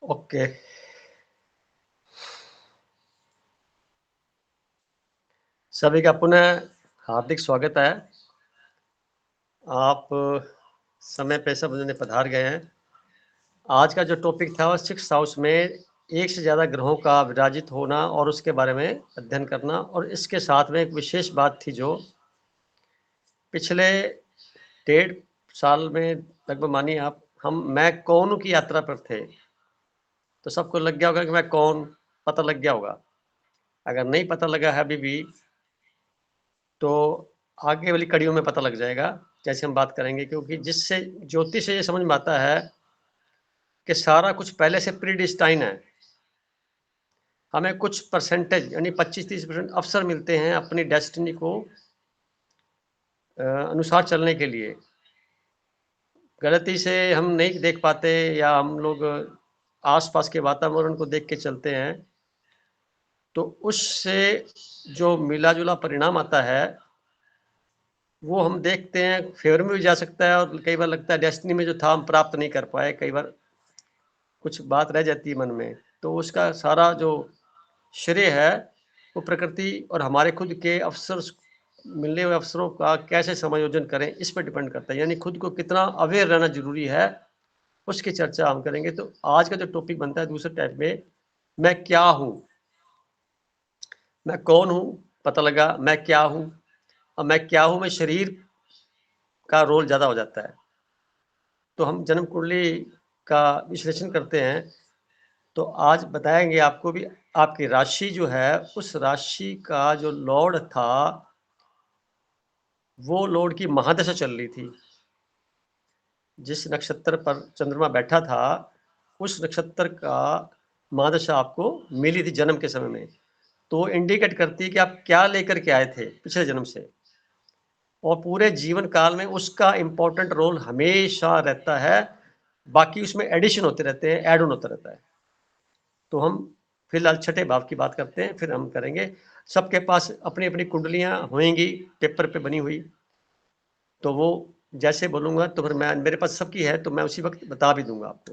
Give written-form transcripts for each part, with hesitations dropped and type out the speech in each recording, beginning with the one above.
Okay. सभी का पुनः हार्दिक स्वागत है। आप समय पे सब जने पधार गए हैं। आज का जो टॉपिक था वो 6th हाउस में एक से ज़्यादा ग्रहों का विराजित होना और उसके बारे में अध्ययन करना, और इसके साथ में एक विशेष बात थी जो पिछले 1.5 साल में लगभग मानिए आप, मैं कौन हूँ की यात्रा पर थे। तो सबको लग गया होगा कि मैं कौन, पता लग गया होगा। अगर नहीं पता लगा है अभी भी, तो आगे वाली कड़ियों में पता लग जाएगा, जैसे हम बात करेंगे, क्योंकि जिससे ज्योतिष से ये समझ में आता है कि सारा कुछ पहले से प्रीडिस्टाइन है। हमें कुछ परसेंटेज यानी 25-30% अवसर मिलते हैं अपनी डेस्टिनी को अनुसार चलने के लिए। गलती से हम नहीं देख पाते, या हम लोग आसपास के वातावरण को देख के चलते हैं, तो उससे जो मिला-जुला परिणाम आता है, वो हम देखते हैं फेवर में भी जा सकता है, और कई बार लगता है डेस्टिनी में जो था हम प्राप्त नहीं कर पाए, कई बार कुछ बात रह जाती है मन में। तो उसका सारा जो श्रेय है वो प्रकृति और हमारे खुद के अवसर, मिलने हुए अवसरों का कैसे समायोजन करें, इस पर डिपेंड करता है। यानी खुद को कितना अवेयर रहना जरूरी है, उसकी चर्चा हम करेंगे। तो आज का जो टॉपिक बनता है दूसरे टाइप में, मैं क्या हूँ। मैं कौन हूँ, पता लगा मैं क्या हूँ। अब मैं क्या हूँ में शरीर का रोल ज्यादा हो जाता है। तो हम जन्म कुंडली का विश्लेषण करते हैं, तो आज बताएंगे आपको भी। आपकी राशि जो है, उस राशि का जो लॉर्ड था, वो लॉर्ड की महादशा चल रही थी। जिस नक्षत्र पर चंद्रमा बैठा था, उस नक्षत्र का महादशा आपको मिली थी जन्म के समय में। तो इंडिकेट करती है कि आप क्या लेकर के आए थे पिछले जन्म से, और पूरे जीवन काल में उसका इंपॉर्टेंट रोल हमेशा रहता है। बाकी उसमें एडिशन होते रहते हैं, ऐड ऑन होता रहता है। तो हम फिलहाल छठे भाव की बात करते हैं, फिर हम करेंगे। सबके पास अपनी अपनी कुंडलियां होंगी पेपर पे बनी हुई, तो वो जैसे बोलूंगा तो फिर मैं, मेरे पास सबकी है तो मैं उसी वक्त बता भी दूंगा आपको।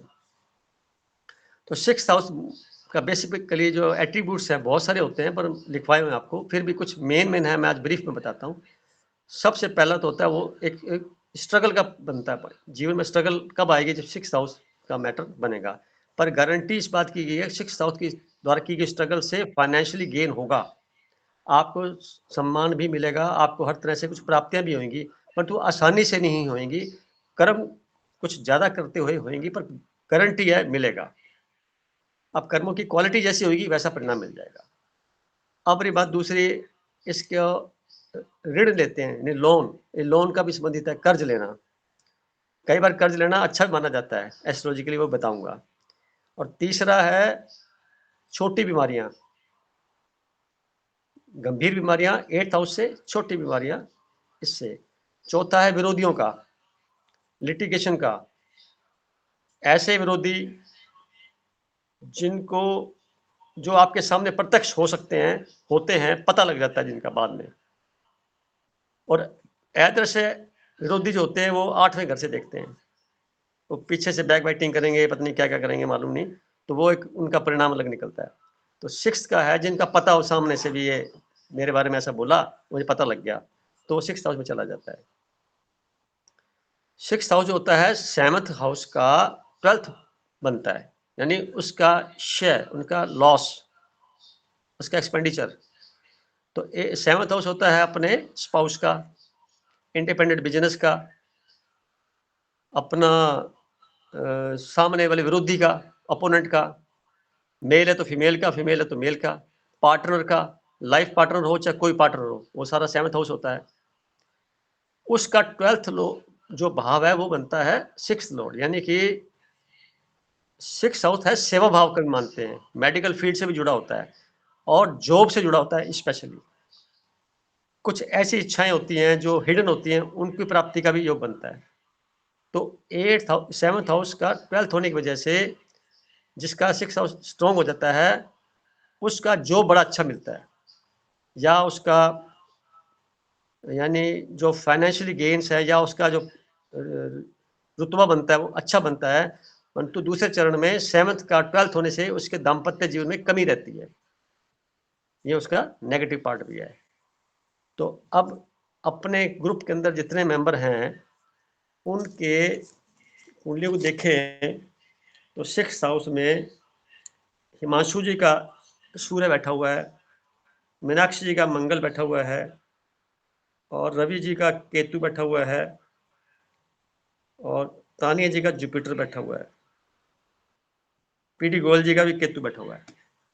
तो 6th हाउस का बेसिकली जो एट्रीब्यूट्स हैं बहुत सारे होते हैं, पर लिखवाए हुए हैं आपको, फिर भी कुछ मेन है, मैं आज ब्रीफ में बताता हूँ। सबसे पहला तो होता है वो एक स्ट्रगल का बनता है। जीवन में स्ट्रगल कब आएगी, जब 6th हाउस का मैटर बनेगा। पर गारंटी इस बात की गई है 6th हाउस की द्वारा की गई स्ट्रगल से फाइनेंशियली गेन होगा। आपको सम्मान भी मिलेगा, आपको हर तरह से कुछ प्राप्तियां भी होंगी, परंतु आसानी से नहीं होंगी। कर्म कुछ ज्यादा करते हुए होंगी, पर गारंटी है मिलेगा। अब कर्मों की क्वालिटी जैसी होगी वैसा परिणाम मिल जाएगा। अब रही बात दूसरी, इसके ऋण लेते हैं यानी लोन, ये लोन का भी संबंधित है, कर्ज लेना। कई बार कर्ज लेना अच्छा माना जाता है एस्ट्रोलॉजिकली, वो बताऊंगा। और तीसरा है छोटी बीमारियां, गंभीर बीमारियां 8th हाउस से, छोटी बीमारियां इससे। चौथा है विरोधियों का, लिटिगेशन का। ऐसे विरोधी जिनको, जो आपके सामने प्रत्यक्ष हो सकते हैं, होते हैं, पता लग जाता है जिनका बाद में। और ऐदृश्य विरोधी जो होते हैं वो 8वें घर से देखते हैं, तो पीछे से बैक बाइटिंग करेंगे, पत्नी क्या क्या करेंगे मालूम नहीं, तो वो एक उनका परिणाम अलग निकलता है। तो 6th का है जिनका पता हो सामने से भी, ये मेरे बारे में ऐसा बोला, मुझे पता लग गया, तो वो 6th हाउस में चला जाता है। 6th हाउस जो होता है 7th हाउस का 12th बनता है, यानी उसका शेयर, उनका लॉस, उसका एक्सपेंडिचर। तो 7th हाउस होता है अपने स्पाउस का, इंडिपेंडेंट बिजनेस का, अपना सामने वाले विरोधी का, अपोनेंट का। मेल है तो फीमेल का, फीमेल है तो मेल का, पार्टनर का, लाइफ पार्टनर हो चाहे कोई पार्टनर हो, वो सारा 7th हाउस होता है। उसका 12th लो जो भाव है वो बनता है 6th लॉर्ड, यानी कि 6th हाउस है सेवा भाव का मानते हैं, मेडिकल फील्ड से भी जुड़ा होता है और जॉब से जुड़ा होता है। स्पेशली कुछ ऐसी इच्छाएं होती हैं जो हिडन होती हैं, उनकी प्राप्ति का भी योग बनता है। तो 7th हाउस का 12th होने की वजह से, जिसका 6th हाउस स्ट्रॉन्ग हो जाता है, उसका जॉब बड़ा अच्छा मिलता है, या उसका यानी जो फाइनेंशियली गेन्स है, या उसका जो रुतबा बनता है वो अच्छा बनता है। परंतु दूसरे चरण में 7th का 12th होने से उसके दाम्पत्य जीवन में कमी रहती है, ये उसका नेगेटिव पार्ट भी है। तो अब अपने ग्रुप के अंदर जितने मेंबर हैं उनके कुंडलियों को देखें तो 6th हाउस में हिमांशु जी का सूर्य बैठा हुआ है, मीनाक्षी जी का मंगल बैठा हुआ है, और रवि जी का केतु बैठा हुआ है, और तानिया जी का जुपिटर बैठा हुआ है, पीडी गोयल जी का भी केतु बैठा हुआ है।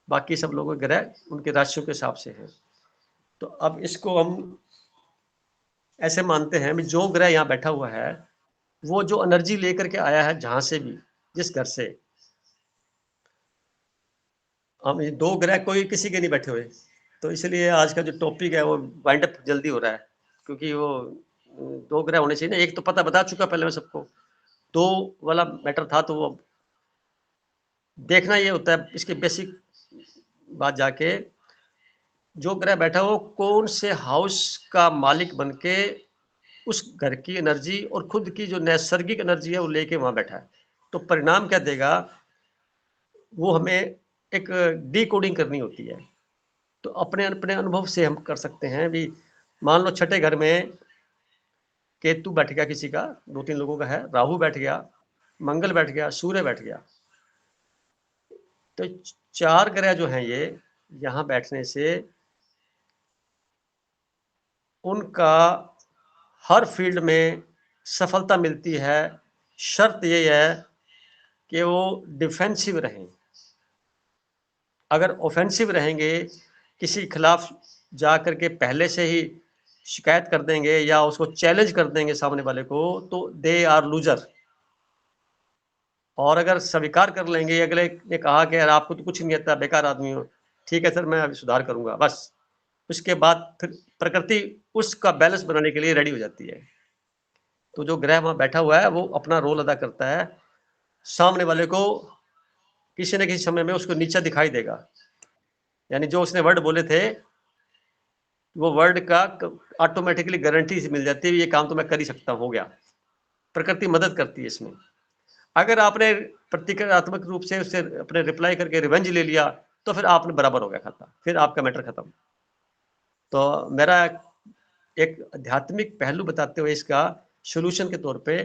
बाकी सब लोगों के ग्रह उनके राशियों के हिसाब से हैं। तो अब इसको हम ऐसे मानते हैं कि जो ग्रह यहाँ बैठा हुआ है वो जो एनर्जी लेकर के आया है जहां से भी, जिस घर से, हम ये 2 ग्रह कोई किसी के नहीं बैठे हुए, तो इसलिए आज का जो टॉपिक है वो वाइंड अप जल्दी हो रहा है, क्योंकि वो 2 ग्रह होने चाहिए ना। एक तो पता बता चुका पहले मैं सबको, 2 वाला मैटर था, तो वो देखना ये होता है इसके बेसिक बात जाके, जो ग्रह बैठा हो कौन से हाउस का मालिक बनके उस घर की एनर्जी और खुद की जो नैसर्गिक एनर्जी है वो लेके वहां बैठा है। तो परिणाम क्या देगा वो हमें एक डिकोडिंग करनी होती है। तो अपने अपने अनुभव से हम कर सकते हैं भी। मान लो छठे घर में केतु बैठ गया, किसी का 2-3 लोगों का है, राहु बैठ गया, मंगल बैठ गया, सूर्य बैठ गया, तो 4 ग्रह जो हैं ये यहाँ बैठने से उनका हर फील्ड में सफलता मिलती है। शर्त ये है कि वो डिफेंसिव रहें। अगर ऑफेंसिव रहेंगे, किसी के खिलाफ जा करके पहले से ही शिकायत कर देंगे या उसको चैलेंज कर देंगे सामने वाले को, तो दे आर लूजर। और अगर स्वीकार कर लेंगे, अगले ने कहा कि यार आपको तो कुछ नहीं आता, बेकार आदमी हो, ठीक है सर मैं अभी सुधार करूंगा, बस उसके बाद फिर प्रकृति उसका बैलेंस बनाने के लिए रेडी हो जाती है। तो जो ग्रह वहां बैठा हुआ है वो अपना रोल अदा करता है, सामने वाले को किसी न किसी समय में उसको नीचा दिखाई देगा। यानी जो उसने वर्ड बोले थे वो वर्ड का ऑटोमेटिकली गारंटी मिल जाती है, ये काम तो मैं कर ही सकता हूँ, हो गया। प्रकृति मदद करती है इसमें। अगर आपने प्रतिक्रियात्मक रूप से उससे अपने रिप्लाई करके रिवेंज ले लिया तो फिर आपने बराबर हो गया खाता, फिर आपका मैटर खत्म। तो मेरा एक आध्यात्मिक पहलू बताते हुए इसका सोल्यूशन के तौर पे,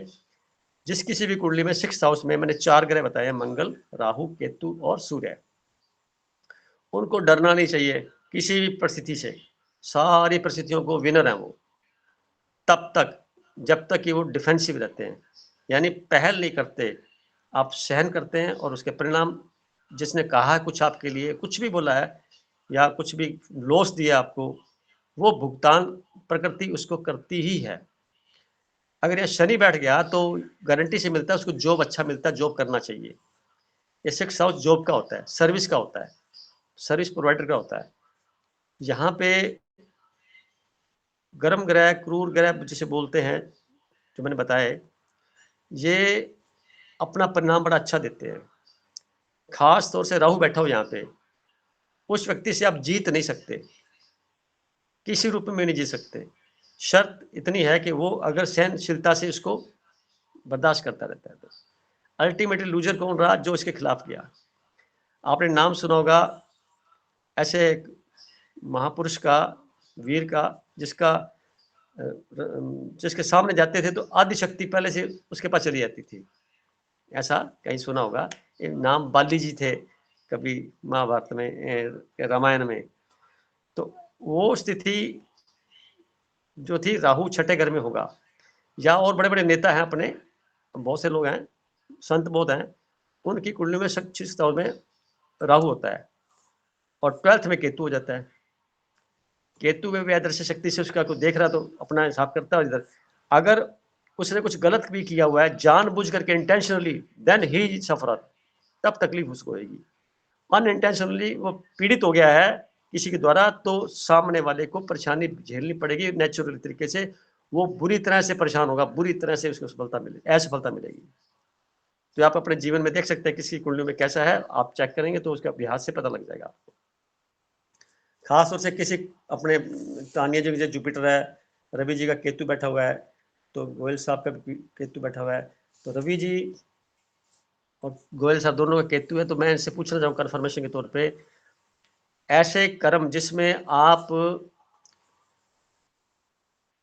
जिस किसी भी कुंडली में 6th हाउस में मैंने 4 ग्रह बताए, मंगल, राहु, केतु और सूर्य, उनको डरना नहीं चाहिए किसी भी परिस्थिति से। सारी परिस्थितियों को विनर है वो, तब तक जब तक कि वो डिफेंसिव रहते हैं, यानी पहल नहीं करते, आप सहन करते हैं और उसके परिणाम, जिसने कहा है कुछ आपके लिए, कुछ भी बोला है या कुछ भी लॉस दिया आपको, वो भुगतान प्रकृति उसको करती ही है। अगर ये शनि बैठ गया तो गारंटी से मिलता है उसको जॉब अच्छा मिलता है, जॉब करना चाहिए। ये 6th हाउस जॉब का होता है, सर्विस का होता है, सर्विस प्रोवाइडर का होता है। यहाँ पे गर्म ग्रह, क्रूर ग्रह जिसे बोलते हैं, जो मैंने बताया, ये अपना परिणाम बड़ा अच्छा देते हैं। खास तौर से राहु बैठा हो यहाँ पे, उस व्यक्ति से आप जीत नहीं सकते, किसी रूप में नहीं जीत सकते। शर्त इतनी है कि वो अगर सहनशीलता से उसको बर्दाश्त करता रहता है। तो अल्टीमेटली लूजर कौन रहा? जो इसके खिलाफ गया। आपने नाम सुना होगा ऐसे एक महापुरुष का, वीर का, जिसके सामने जाते थे तो आदि शक्ति पहले से उसके पास चली जाती थी। ऐसा कहीं सुना होगा। नाम बाली जी थे कभी महाभारत में, रामायण में। तो वो स्थिति जो थी, राहु छठे घर में होगा, या और बड़े बड़े नेता हैं अपने, बहुत से लोग हैं, संत बहुत हैं, उनकी कुंडली में 6th हाउस में राहु होता है और 12th में केतु हो जाता है। केतु में भी अदृश्य शक्ति से उसका कोई देख रहा तो अपना हिसाब करता है इधर। अगर उसने कुछ गलत भी किया हुआ है जानबूझ करके, इंटेंशनली, देन ही सफरर, तब तकलीफ उसको होगी। अनइंटेंशनली वो पीड़ित हो गया है किसी के द्वारा, तो सामने वाले को परेशानी झेलनी पड़ेगी नेचुरल तरीके से। वो बुरी तरह से परेशान होगा, बुरी तरह से उसको सफलता मिलेगी, असफलता मिलेगी। तो आप अपने जीवन में देख सकते हैं किसी कुंडली में कैसा है, आप चेक करेंगे तो उसका लिहाज से पता लग जाएगा आपको। खास तौर से किसी अपने तानिया जी का जुपिटर है, रवि जी का केतु बैठा हुआ है, तो गोयल साहब का केतु बैठा हुआ है, तो रवि जी और गोयल सर दोनों का केतु है, तो मैं इनसे पूछना चाहूँ कंफर्मेशन के तौर पे, ऐसे कर्म जिसमें आप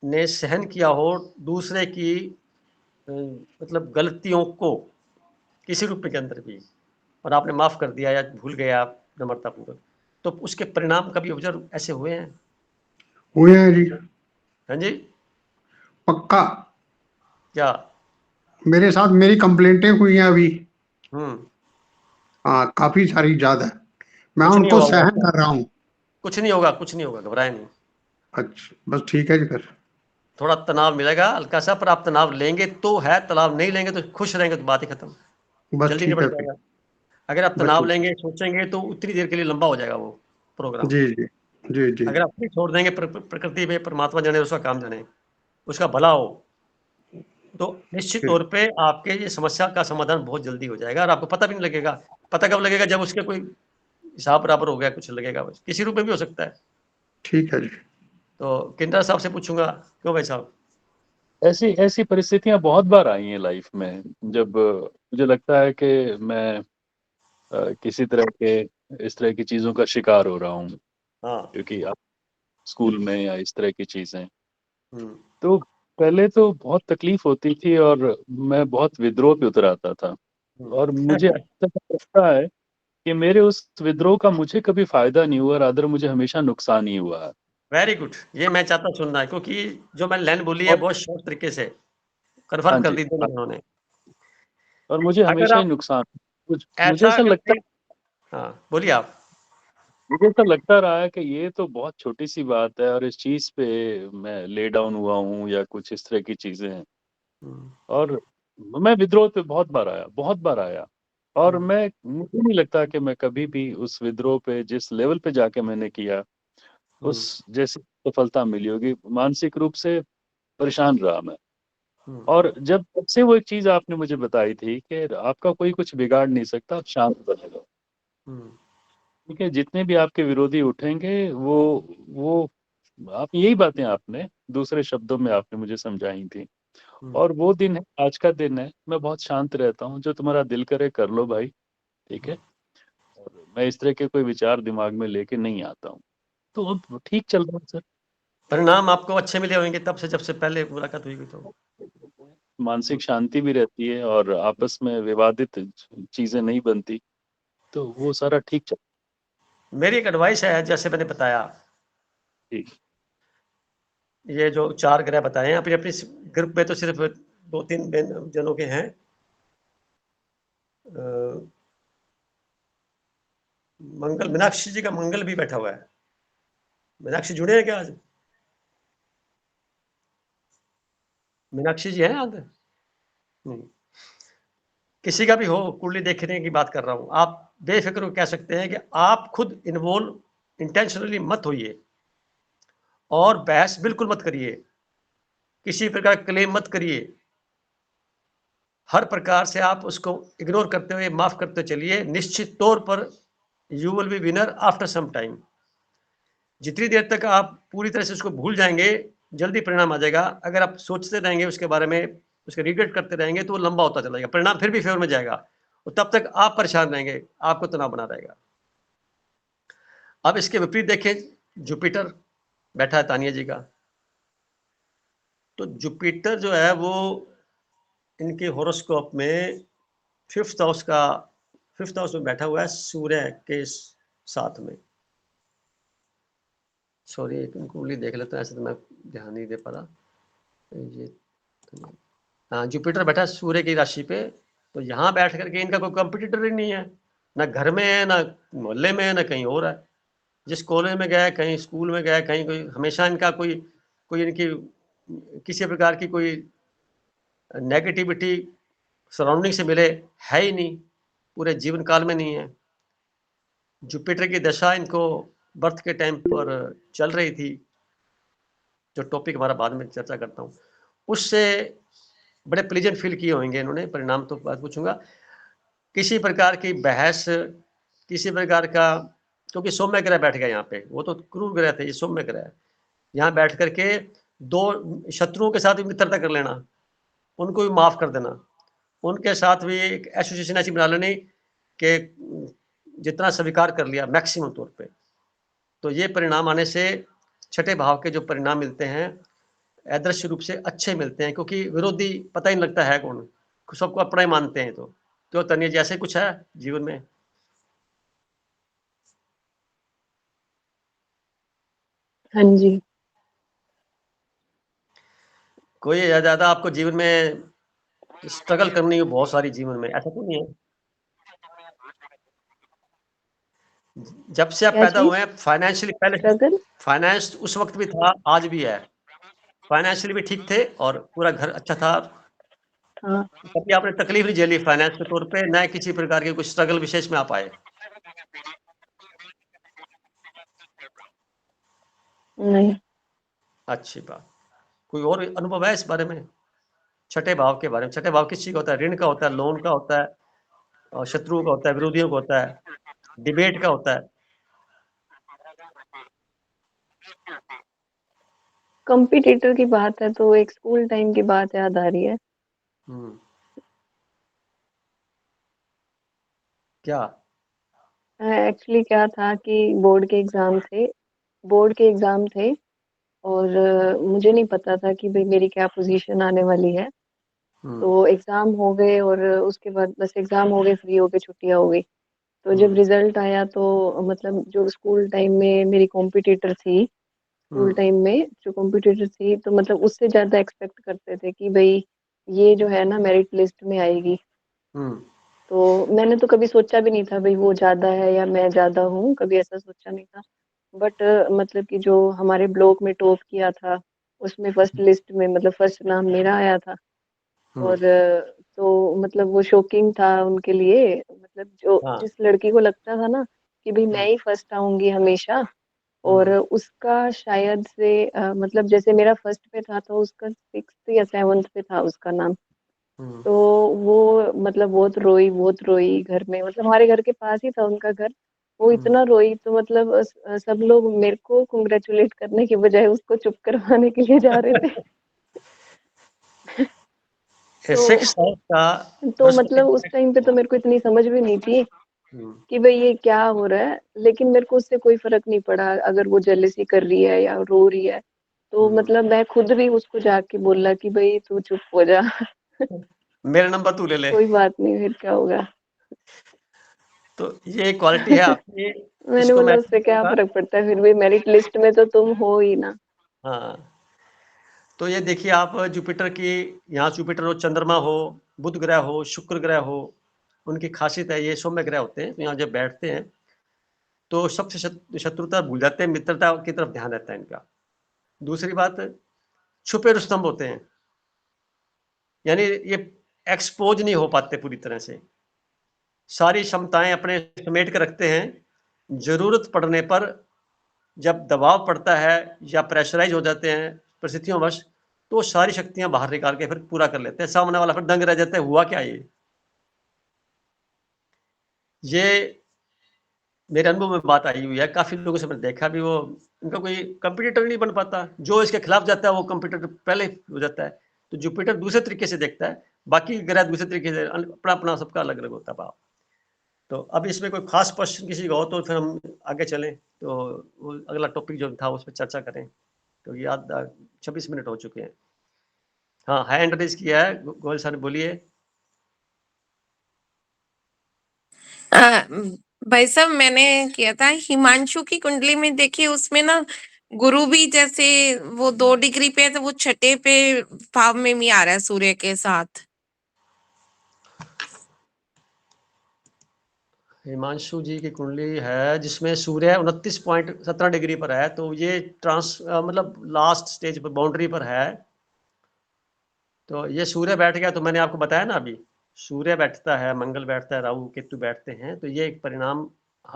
ने सहन किया हो दूसरे की मतलब गलतियों को किसी रूप के अंदर भी, और आपने माफ कर दिया या भूल गए आप नम्रतापूर्वक, तो उसके परिणाम कभी ऑब्जर्व ऐसे हुए हैं? हुए हैं जी, हाँ जी, पक्का। क्या? मेरे साथ मेरी कंप्लेंटें हुई हैं अभी। हम्म। हाँ, काफी सारी ज्यादा। मैं कुछ नहीं उनको होगा वो सहन आपका, कर रहा हूँ। कुछ नहीं होगा, कुछ नहीं होगा, घबराए नहीं। अच्छा, बस ठीक है जी फिर। थोड़ा तनाव मिलेगा हल्का सा, पर आप तनाव लेंगे तो है, तनाव नहीं लेंगे तो खुश रहेंगे तो बात ही खत्म, बस जल्दी ठीक निपट है फिर। जाएगा। अगर आप बस तनाव ठीक। लेंगे, सोचेंगे, तो उतनी देर के लिए लंबा हो जाएगा वो प्रोग्राम। जी जी। जी जी। अगर आप फ्री छोड़ देंगे, प्रकृति पे परमात्मा जाने, उसका काम जाने, उसका भला हो, तो निश्चित ठीक। तौर पे आपके ये समस्या का समाधान बहुत जल्दी हो जाएगा और आपको पता भी नहीं लगेगा। पता कब लगेगा? जब उसके कोई हिसाब बराबर हो गया, कुछ लगेगा, बस किसी रूप में भी हो सकता है। ठीक है जी। तो किंडर साहब से पूछूंगा, क्यों भाई साहब? ऐसी ऐसी परिस्थितियां बहुत बार आई हैं लाइफ में, जब मुझे लगता है कि मैं किसी तरह के इस तरह की चीजों का शिकार हो रहा हूँ, हाँ। क्योंकि आप स्कूल में या इस तरह की चीजें, हम्म। तो पहले तो बहुत तकलीफ होती थी और मैं बहुत विद्रोह पे उतर आता था। और मुझे हम्म। अब तक लगता है कि मेरे उस विद्रोह का मुझे कभी फायदा नहीं हुआ, रादर मुझे हमेशा नुकसान ही हुआ है। वेरी गुड, ये मैं चाहता हूँ सुनना है, क्योंकि जो मैंने लाइन बोली है और बहुत शॉर्ट तरीके से हाँ कन्फर्म कर जी, दी हाँ, दोनों जनों ने। और मुझे अगर हमेशा ही आप नुकसान, मुझे ऐसा ऐसा लगता करते, हाँ बोलिए आप। मुझे ऐसा लगता रहा है कि ये तो बहुत छोटी सी बात है और इस चीज पे मैं ले डाउन हुआ हूँ या कुछ इस तरह की चीजें हैं। हम्म। और मैं विद्रोह पे बहुत बार आया, बहुत बार आया। और हम्म। मुझे नहीं लगता कि मैं कभी भी उस विद्रोह पे जिस लेवल पे जाके मैंने किया हम्म। उस जैसी सफलता मिली होगी। मानसिक रूप से परेशान रहा मैं। हम्म। और जब तब से वो एक चीज आपने मुझे बताई थी कि आपका कोई कुछ बिगाड़ नहीं सकता, आप शांत बने रहो। हम्म। ठीक है, जितने भी आपके विरोधी उठेंगे वो आप यही बातें आपने दूसरे शब्दों में आपने मुझे समझाई थी। हम्म। और वो दिन है, आज का दिन है, मैं बहुत शांत रहता हूँ, जो तुम्हारा दिल करे कर लो भाई। ठीक है। और मैं इस तरह के कोई विचार दिमाग में लेके नहीं आता हूँ। तो अब ठीक चल रहा है सर। परिणाम आपको अच्छे मिले होंगे तब से, जब से पहले मुलाकात हुई तो। मानसिक शांति भी रहती है और आपस में विवादित चीजें नहीं बनती, तो वो सारा ठीक चल। मेरी एक एडवाइस है, जैसे मैंने बताया, ठीक। ये जो 4 ग्रह बताए हैं, अपनी अपनी ग्रुप में तो सिर्फ 2-3 जनों के हैं। मंगल, मीनाक्षी जी का मंगल भी बैठा हुआ है। मीनाक्षी जुड़े हैं क्या आज? मीनाक्षी जी हैं आज? नहीं। किसी का भी हो, कुंडली देखने की बात कर रहा हूं, आप बेफिक्र कह सकते हैं कि आप खुद इन्वॉल्व इंटेंशनली मत होइए और बहस बिल्कुल मत करिए, किसी प्रकार क्लेम मत करिए। हर प्रकार से आप उसको इग्नोर करते हुए, माफ करते चलिए। निश्चित तौर पर you will be winner after some time. जितनी देर तक आप पूरी तरह से उसको भूल जाएंगे, जल्दी परिणाम आ जाएगा। अगर आप सोचते रहेंगे उसके बारे में, उसके रिग्रेट करते रहेंगे, तो वो लंबा होता चला जाएगा, परिणाम फिर भी फेवर में जाएगा और तब तक आप परेशान रहेंगे, आपको तनाव बना रहेगा। अब इसके विपरीत देखें, जुपिटर बैठा है तानिया जी का। तो जुपिटर जो है वो इनके हॉरोस्कोप में फिफ्थ हाउस में बैठा हुआ है सूर्य के साथ में। सॉरी, एक कुंडली देख लेते हैं, ऐसे तो मैं ध्यान नहीं दे पा रहा। ये हाँ, जुपिटर बैठा है सूर्य की राशि पे। तो यहाँ बैठ करके इनका कोई कंपटीटर ही नहीं है, ना घर में है, ना मोहल्ले में है, ना कहीं और है। जिस कॉलेज में गए, कहीं स्कूल में गए, कहीं कोई, हमेशा इनका कोई कोई इनकी किसी प्रकार की कोई नेगेटिविटी सराउंडिंग से मिले है ही नहीं, पूरे जीवन काल में नहीं है। जुपिटर की दशा इनको बर्थ के टाइम पर चल रही थी, जो टॉपिक हमारा बाद में चर्चा करता हूँ। उससे बड़े प्लीजेंट फील किए होंगे इन्होंने, परिणाम तो बात पूछूंगा। किसी प्रकार की बहस, किसी प्रकार का, क्योंकि सौम्य ग्रह बैठ गया यहाँ पे, वो तो क्रूर ग्रह थे, ये सौम्य ग्रह है। यहाँ बैठ करके दो शत्रुओं के साथ भी मित्रता कर लेना, उनको भी माफ कर देना, उनके साथ भी एक एसोसिएशन ऐसी बना लेनी कि जितना स्वीकार कर लिया मैक्सिमम तौर पे, तो ये परिणाम आने से छठे भाव के जो परिणाम मिलते हैं आदर्श रूप से अच्छे मिलते हैं, क्योंकि विरोधी पता ही नहीं लगता है कौन, सबको अपना ही मानते हैं। तो तन्य जैसे कुछ है जीवन में? हाँ जी। कोई ज्यादा आपको जीवन में स्ट्रगल करनी हो बहुत सारी जीवन में, ऐसा तो नहीं है? जब से आप क्या पैदा चीज? हुए हैं फाइनेंशियली, पहले स्ट्रगल? फाइनेंस उस वक्त भी था, आज भी है, फाइनेंशियली भी ठीक थे और पूरा घर अच्छा था। हाँ। कभी आपने तकलीफ नहीं झेली फाइनेंस के तौर पे, न किसी प्रकार के कुछ स्ट्रगल विशेष में आप आए? नहीं। अच्छी बात। कोई और अनुभव है इस बारे में, छठे भाव के बारे में? छठे भाव किस चीज का होता है? ऋण का होता है, लोन का होता है, और शत्रुओं का होता है, विरोधियों का होता है, डिबेट का होता है? कंपटीटर की बात है तो एक स्कूल टाइम की बात याद आ रही है। क्या? एक्चुअली क्या था कि बोर्ड के एग्जाम थे और मुझे नहीं पता था कि भाई मेरी क्या पोजीशन आने वाली है। तो एग्जाम हो गए और उसके बाद बस एग्जाम हो गए, फ्री हो गए, छुट्टियां हो गई। तो जब रिजल्ट आया तो मतलब जो स्कूल टाइम में मेरी कॉम्पिटिटर थी, स्कूल टाइम में जो कॉम्पिटिटर थी, तो मतलब उससे ज्यादा एक्सपेक्ट करते थे कि भाई ये जो है ना मेरिट लिस्ट में आएगी। तो मैंने तो कभी सोचा भी नहीं था भाई वो ज्यादा है या मैं ज्यादा हूँ, कभी ऐसा सोचा नहीं था। बट मतलब कि जो हमारे ब्लॉक में टॉप किया था उसमें फर्स्ट लिस्ट में मतलब फर्स्ट नाम मेरा आया था। और तो मतलब वो शॉकिंग था उनके लिए, मतलब जो जिस लड़की को लगता था ना कि भाई मैं ही फर्स्ट आऊंगी हमेशा, और उसका शायद से मतलब जैसे मेरा फर्स्ट पे था तो उसका 6th या 7th पे था उसका नाम। तो वो मतलब बहुत रोई घर में, मतलब हमारे घर के पास ही था उनका घर। वो इतना रोई तो मतलब सब लोग मेरे को कांग्रेचुलेट करने के बजाय उसको चुप करवाने के लिए जा रहे थे। तो मतलब उस टाइम पे तो मेरे को इतनी समझ भी नहीं थी कि भाई ये क्या हो रहा है, लेकिन मेरे को उससे कोई फर्क नहीं पड़ा अगर वो जेलसी कर रही है या रो रही है। तो मतलब मैं खुद भी उसको जाके बोला कि भाई तू चुप हो जा। मेरा नंबर तू ले ले, कोई बात नहीं, फिर क्या होगा। तो ये क्वालिटी है आपकी। मैंने बोला उससे क्या फर्क पड़ता है, फिर भी मेरिट लिस्ट में तो तुम हो ही ना। हाँ, तो ये देखिए आप जुपिटर की, यहाँ जुपिटर हो, चंद्रमा हो, बुध ग्रह हो, शुक्र ग्रह हो, उनकी खासियत है ये सौम्य ग्रह होते हैं, तो यहाँ जब बैठते हैं तो सबसे शत्रुता भूल जाते हैं, मित्रता की तरफ ध्यान रहता है इनका। दूसरी बात, छुपे रुस्तम होते हैं, यानी ये एक्सपोज नहीं हो पाते पूरी तरह से, सारी क्षमताएं अपने समेट कर रखते हैं। जरूरत पड़ने पर जब दबाव पड़ता है या प्रेशराइज हो जाते हैं परिस्थितियों वश, तो सारी शक्तियां बाहर निकाल के फिर पूरा कर लेते हैं। सामने वाला फिर दंग रह जाता है, हुआ क्या ये मेरे अनुभव में बात आई हुई है। काफी लोगों से मैंने देखा भी, वो उनका कोई कंपटीटर नहीं बन पाता, जो इसके खिलाफ जाता है वो कंपटीटर पहले हो जाता है। तो जुपिटर दूसरे तरीके से देखता है, बाकी ग्रह दूसरे तरीके से, अपना अपना सबका अलग अलग होता है भाव। तो अब इसमें कोई खास क्वेश्चन किसी का हो तो फिर हम आगे चलें, तो वो अगला टॉपिक जो था उस पर चर्चा करें, तो याद 26 मिनट हो चुके हैं। हाँ, हैंड रेज किया है गोयल सर, बोलिए। भाई साहब मैंने किया था, हिमांशु की कुंडली में देखिए उसमें ना गुरु भी जैसे वो 2 डिग्री पे है तो वो छठे पे भाव में भी आ रहा है सूर्य के साथ। हिमांशु जी की कुंडली है जिसमें सूर्य 29.17 डिग्री पर है, तो ये मतलब लास्ट स्टेज पर, बाउंड्री पर है। तो ये सूर्य बैठ गया, तो मैंने आपको बताया ना अभी, सूर्य बैठता है, मंगल बैठता है, राहु केतु बैठते हैं, तो ये एक परिणाम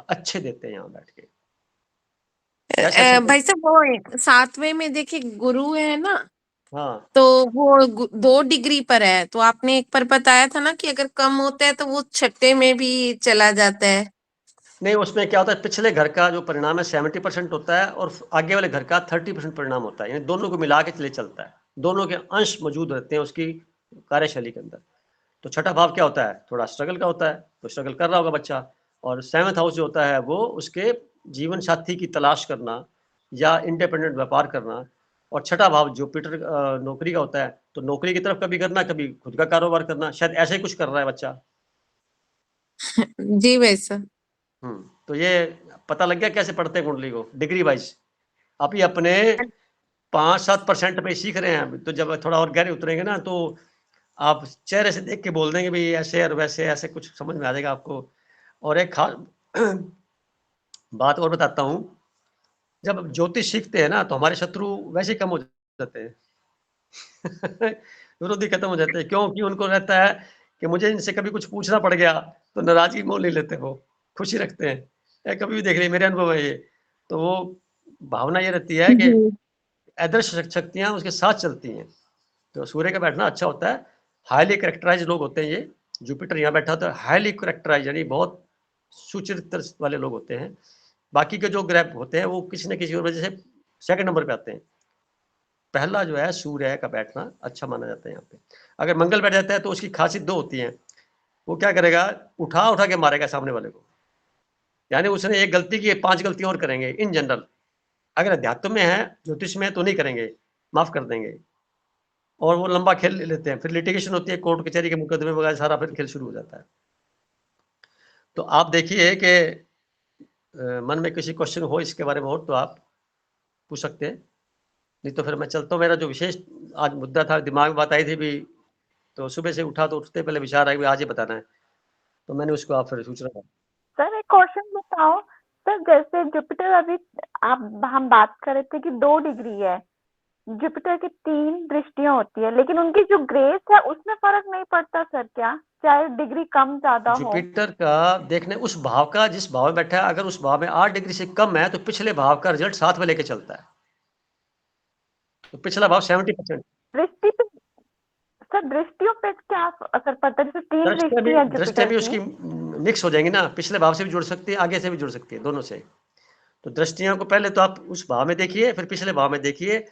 अच्छे देते हैं यहाँ बैठ के। भाई साहब वो 7वें में देखिए गुरु है ना, हाँ, तो वो 2 डिग्री पर है, तो आपने एक पर बताया था ना कि अगर कम होता है तो वो छठे में भी चला जाता है। नहीं, उसमें क्या होता है, पिछले घर का जो परिणाम है 70% होता है और आगे वाले घर का 30% परिणाम होता है, यानी दोनों को मिला के चले चलता है, दोनों के अंश मौजूद रहते हैं उसकी कार्यशैली के अंदर। तो छठा भाव क्या होता है, थोड़ा स्ट्रगल का होता है, तो स्ट्रगल कर रहा होगा बच्चा। और 7th हाउस जो होता है वो उसके जीवन साथी की तलाश करना या इंडिपेंडेंट व्यापार करना। और छठा भाव जुपिटर नौकरी का होता है, तो नौकरी की तरफ कभी करना, कभी खुद का कारोबार करना, शायद ऐसे ही कुछ कर रहा है बच्चा। जी भाई साहब। तो ये पता लग गया कैसे पढ़ते हैं कुंडली को डिग्री वाइज। अभी अपने 5-7% पे सीख रहे हैं, तो जब थोड़ा और गहरे उतरेंगे ना तो आप चेहरे से देख के बोल देंगे भाई ऐसे और वैसे, ऐसे कुछ समझ में आ जाएगा आपको। और एक खास बात और बताता हूँ, जब ज्योतिष सीखते हैं ना तो हमारे शत्रु वैसे ही कम हो जाते हैं विरोधी खत्म हो जाते हैं, क्योंकि उनको रहता है कि मुझे इनसे कभी कुछ पूछना पड़ गया तो नाराजगी मोल नहीं लेते, वो खुशी रखते हैं। कभी भी देख रही, मेरे अनुभव है ये। तो वो भावना ये रहती है कि अदृश्य शक्तियां उसके साथ चलती हैं। तो सूर्य का बैठना अच्छा होता है। हाईली करेक्टराइज लोग होते हैं ये। जुपिटर यहाँ बैठा होता है हाईली करेक्टराइज, यानी बहुत सुचरित्र वाले लोग होते हैं। बाकी के जो ग्रह होते हैं वो किसी न किसी वजह से सेकंड नंबर पे आते हैं। पहला जो है सूर्य का बैठना अच्छा माना जाता है यहाँ पे। अगर मंगल बैठ जाता है तो उसकी खासियत दो होती है। वो क्या करेगा, उठा उठा के मारेगा सामने वाले को। यानी उसने एक गलती की 5 गलती और करेंगे इन जनरल। अगर अध्यात्म में है, ज्योतिष में तो नहीं करेंगे, माफ कर देंगे। और वो लंबा खेल ले लेते हैं, फिर लिटिगेशन होती है, कोर्ट कचहरी के मुकदमे वगैरह, सारा फिर खेल शुरू हो जाता है। तो आप देखिए कि मन में किसी क्वेश्चन हो इसके बारे में और तो आप पूछ सकते हैं, नहीं तो फिर मैं चलता हूँ। मेरा जो विशेष आज मुद्दा था, दिमाग में बात आई थी भी, तो सुबह से उठा तो उठते पहले विचार आया आज ये बताना है, तो मैंने उसको आप फिर सोच रहा था। सर एक क्वेश्चन बताओ सर, जैसे जुपिटर अभी आप हम बात कर रहे थे कि 2 डिग्री है, जुपिटर की 3 दृष्टियां होती है, लेकिन उनकी जो ग्रेस है उसमें फर्क नहीं पड़ता सर क्या, चाहे डिग्री कम ज्यादा हो? जुपिटर का देखने उस भाव का, जिस भाव में बैठा है, अगर उस भाव में 8 डिग्री से कम है तो पिछले भाव का रिजल्ट साथ में लेके चलता है। तो पिछला भाव 70%। दृष्टि पे सर, दृष्टियों पे क्या असर पड़ता है? जैसे 3 दृष्टि है दृष्टियां जुपिटर भी की। उसकी मिक्स हो जाएंगी ना, पिछले भाव से भी जुड़ सकती है, आगे से भी जुड़ सकती है, दोनों से। तो दृष्टियों को पहले तो आप उस भाव में देखिए, फिर पिछले भाव में देखिए।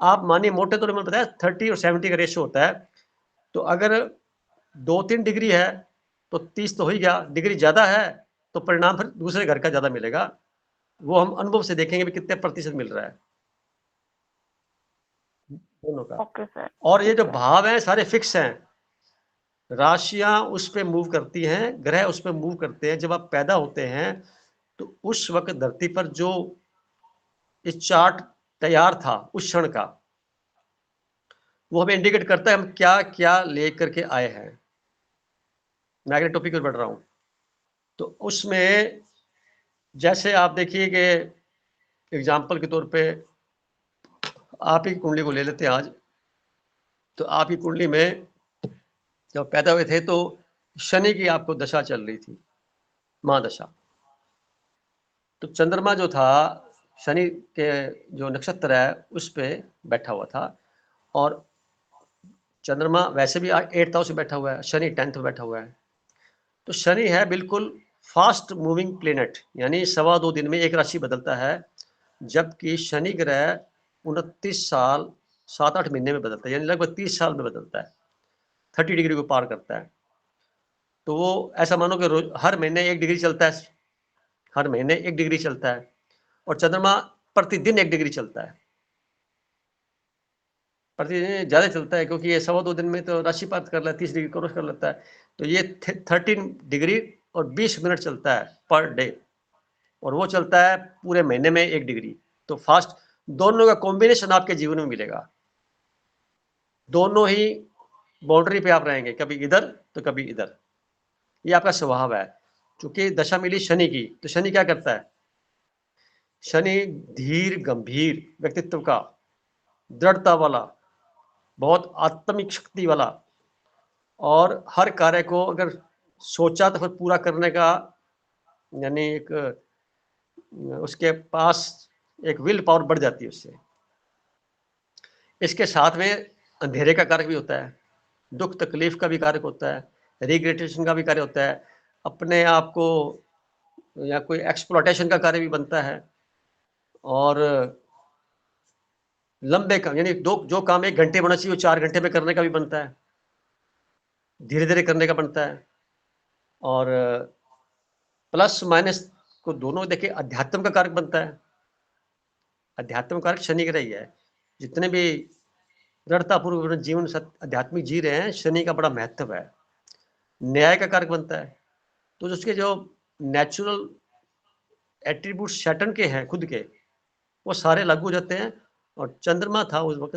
आप मानिए मोटे तौर पर मैंने बताया 30 और 70 का रेशियो होता है। तो अगर 2-3 डिग्री है तो 30 तो हो ही गया, डिग्री ज्यादा है तो परिणाम फिर दूसरे घर का ज्यादा मिलेगा। वो हम अनुभव से देखेंगे भी कितने प्रतिशत मिल रहा है दोनों का। Okay sir. और ये जो भाव है सारे फिक्स हैं, राशियां उस पे मूव करती हैं, ग्रह उस पे मूव करते हैं। जब आप पैदा होते हैं तो उस वक्त धरती पर जो इस चार्ट तैयार था उस क्षण का, वो हमें इंडिकेट करता है हम क्या क्या लेकर के आए हैं। मैं अगले टॉपिक पर बढ़ रहा हूं। तो उसमें जैसे आप देखिए कि एग्जाम्पल के तौर पे आप ही कुंडली को ले लेते हैं आज। तो आप ही कुंडली में जब पैदा हुए थे तो शनि की आपको दशा चल रही थी, महादशा। तो चंद्रमा जो था शनि के जो नक्षत्र है उस पे बैठा हुआ था। और चंद्रमा वैसे भी 8th हाउस में बैठा हुआ है, शनि 10th में बैठा हुआ है। तो शनि है बिल्कुल फास्ट मूविंग प्लेनेट, यानी 2.25 दिन में एक राशि बदलता है, जबकि शनि ग्रह 29 साल 7-8 महीने में बदलता है, यानी लगभग 30 साल में बदलता है, 30 डिग्री को पार करता है। तो वो ऐसा मानो कि रोज हर महीने 1 डिग्री चलता है, हर महीने 1 डिग्री चलता है। और चंद्रमा प्रतिदिन 1 डिग्री चलता है, प्रतिदिन ज़्यादा चलता है, क्योंकि ये 2.25 दिन में तो राशिपात कर लेता है, 30 डिग्री क्रॉस कर लेता है। तो ये 13 डिग्री और 20 मिनट चलता है पर डे, और वो चलता है पूरे महीने में 1 डिग्री। तो फास्ट दोनों का कॉम्बिनेशन आपके जीवन में मिलेगा, दोनों ही बाउंड्री पे आप रहेंगे, कभी इधर तो कभी इधर। ये आपका स्वभाव है। चूंकि दशा मिली शनि की, तो शनि क्या करता है, शनि धीर गंभीर व्यक्तित्व का, दृढ़ता वाला, बहुत आत्मिक शक्ति वाला, और हर कार्य को अगर सोचा तो फिर पूरा करने का, यानी एक उसके पास एक विल पावर बढ़ जाती है उससे। इसके साथ में अंधेरे का कारक भी होता है, दुख तकलीफ का भी कारक होता है, रिग्रेटेशन का भी कार्य होता है, अपने आप को या कोई एक्सप्लॉटेशन का कार्य भी बनता है। और लंबे काम, यानी जो काम 1 घंटे में होना चाहिए वो 4 घंटे में करने का भी बनता है। धीरे धीरे करने का बनता है। और प्लस माइनस को दोनों देखिए अध्यात्म का कारक बनता है। अध्यात्म कारक शनि ग्रह ही है। जितने भी दृढ़तापूर्वक अपना जीवन आध्यात्मिक जी रहे हैं, शनि का बड़ा महत्व है। न्याय का कारक बनता है। तो उसके जो नेचुरल एट्रीब्यूट सैटर्न के हैं खुद के, वो सारे लागू हो जाते हैं। और चंद्रमा था उस वक्त,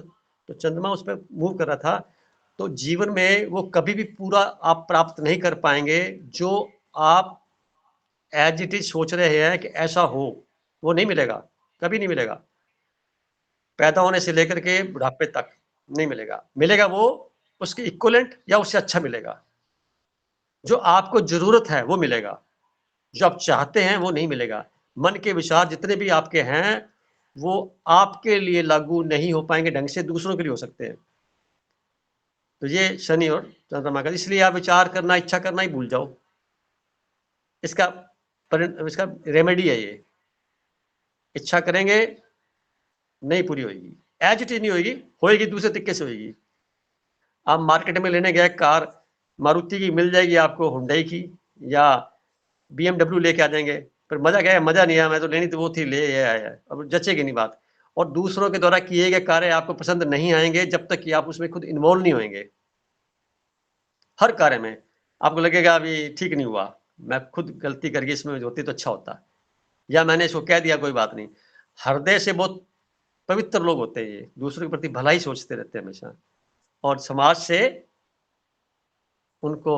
तो चंद्रमा उस पर मूव कर रहा था, तो जीवन में वो कभी भी पूरा आप प्राप्त नहीं कर पाएंगे जो आप एज इट इज सोच रहे हैं कि ऐसा हो, वो नहीं मिलेगा, कभी नहीं मिलेगा। पैदा होने से लेकर के बुढ़ापे तक नहीं मिलेगा। मिलेगा वो उसके इक्वलेंट या उससे अच्छा मिलेगा। जो आपको जरूरत है वो मिलेगा, जो आप चाहते हैं वो नहीं मिलेगा। मन के विचार जितने भी आपके हैं वो आपके लिए लागू नहीं हो पाएंगे ढंग से, दूसरों के लिए हो सकते हैं। तो ये शनि और चंद्रमा का, इसलिए आप विचार करना, इच्छा करना ही भूल जाओ। इसका इसका रेमेडी है ये। इच्छा करेंगे नहीं पूरी होगी, एज इट इज नहीं होगी, होएगी दूसरे तरीके से होगी। आप मार्केट में लेने गए कार, मारुति की मिल जाएगी आपको, हुंडई की या BMW लेके आ जाएंगे, पर मजा क्या है, मजा नहीं आया, मैं तो लेनी तो वो थी, ले आया, अब जचेगी नहीं बात। और दूसरों के द्वारा किए गए कार्य आपको पसंद नहीं आएंगे जब तक कि आप उसमें खुद इन्वॉल्व नहीं होंगे। हर कार्य में आपको लगेगा अभी ठीक नहीं हुआ, मैं खुद गलती करके इसमें होती तो अच्छा होता, या मैंने इसको कह दिया कोई बात नहीं। हृदय से बहुत पवित्र लोग होते हैं ये, दूसरों के प्रति भला ही सोचते रहते हैं हमेशा, और समाज से उनको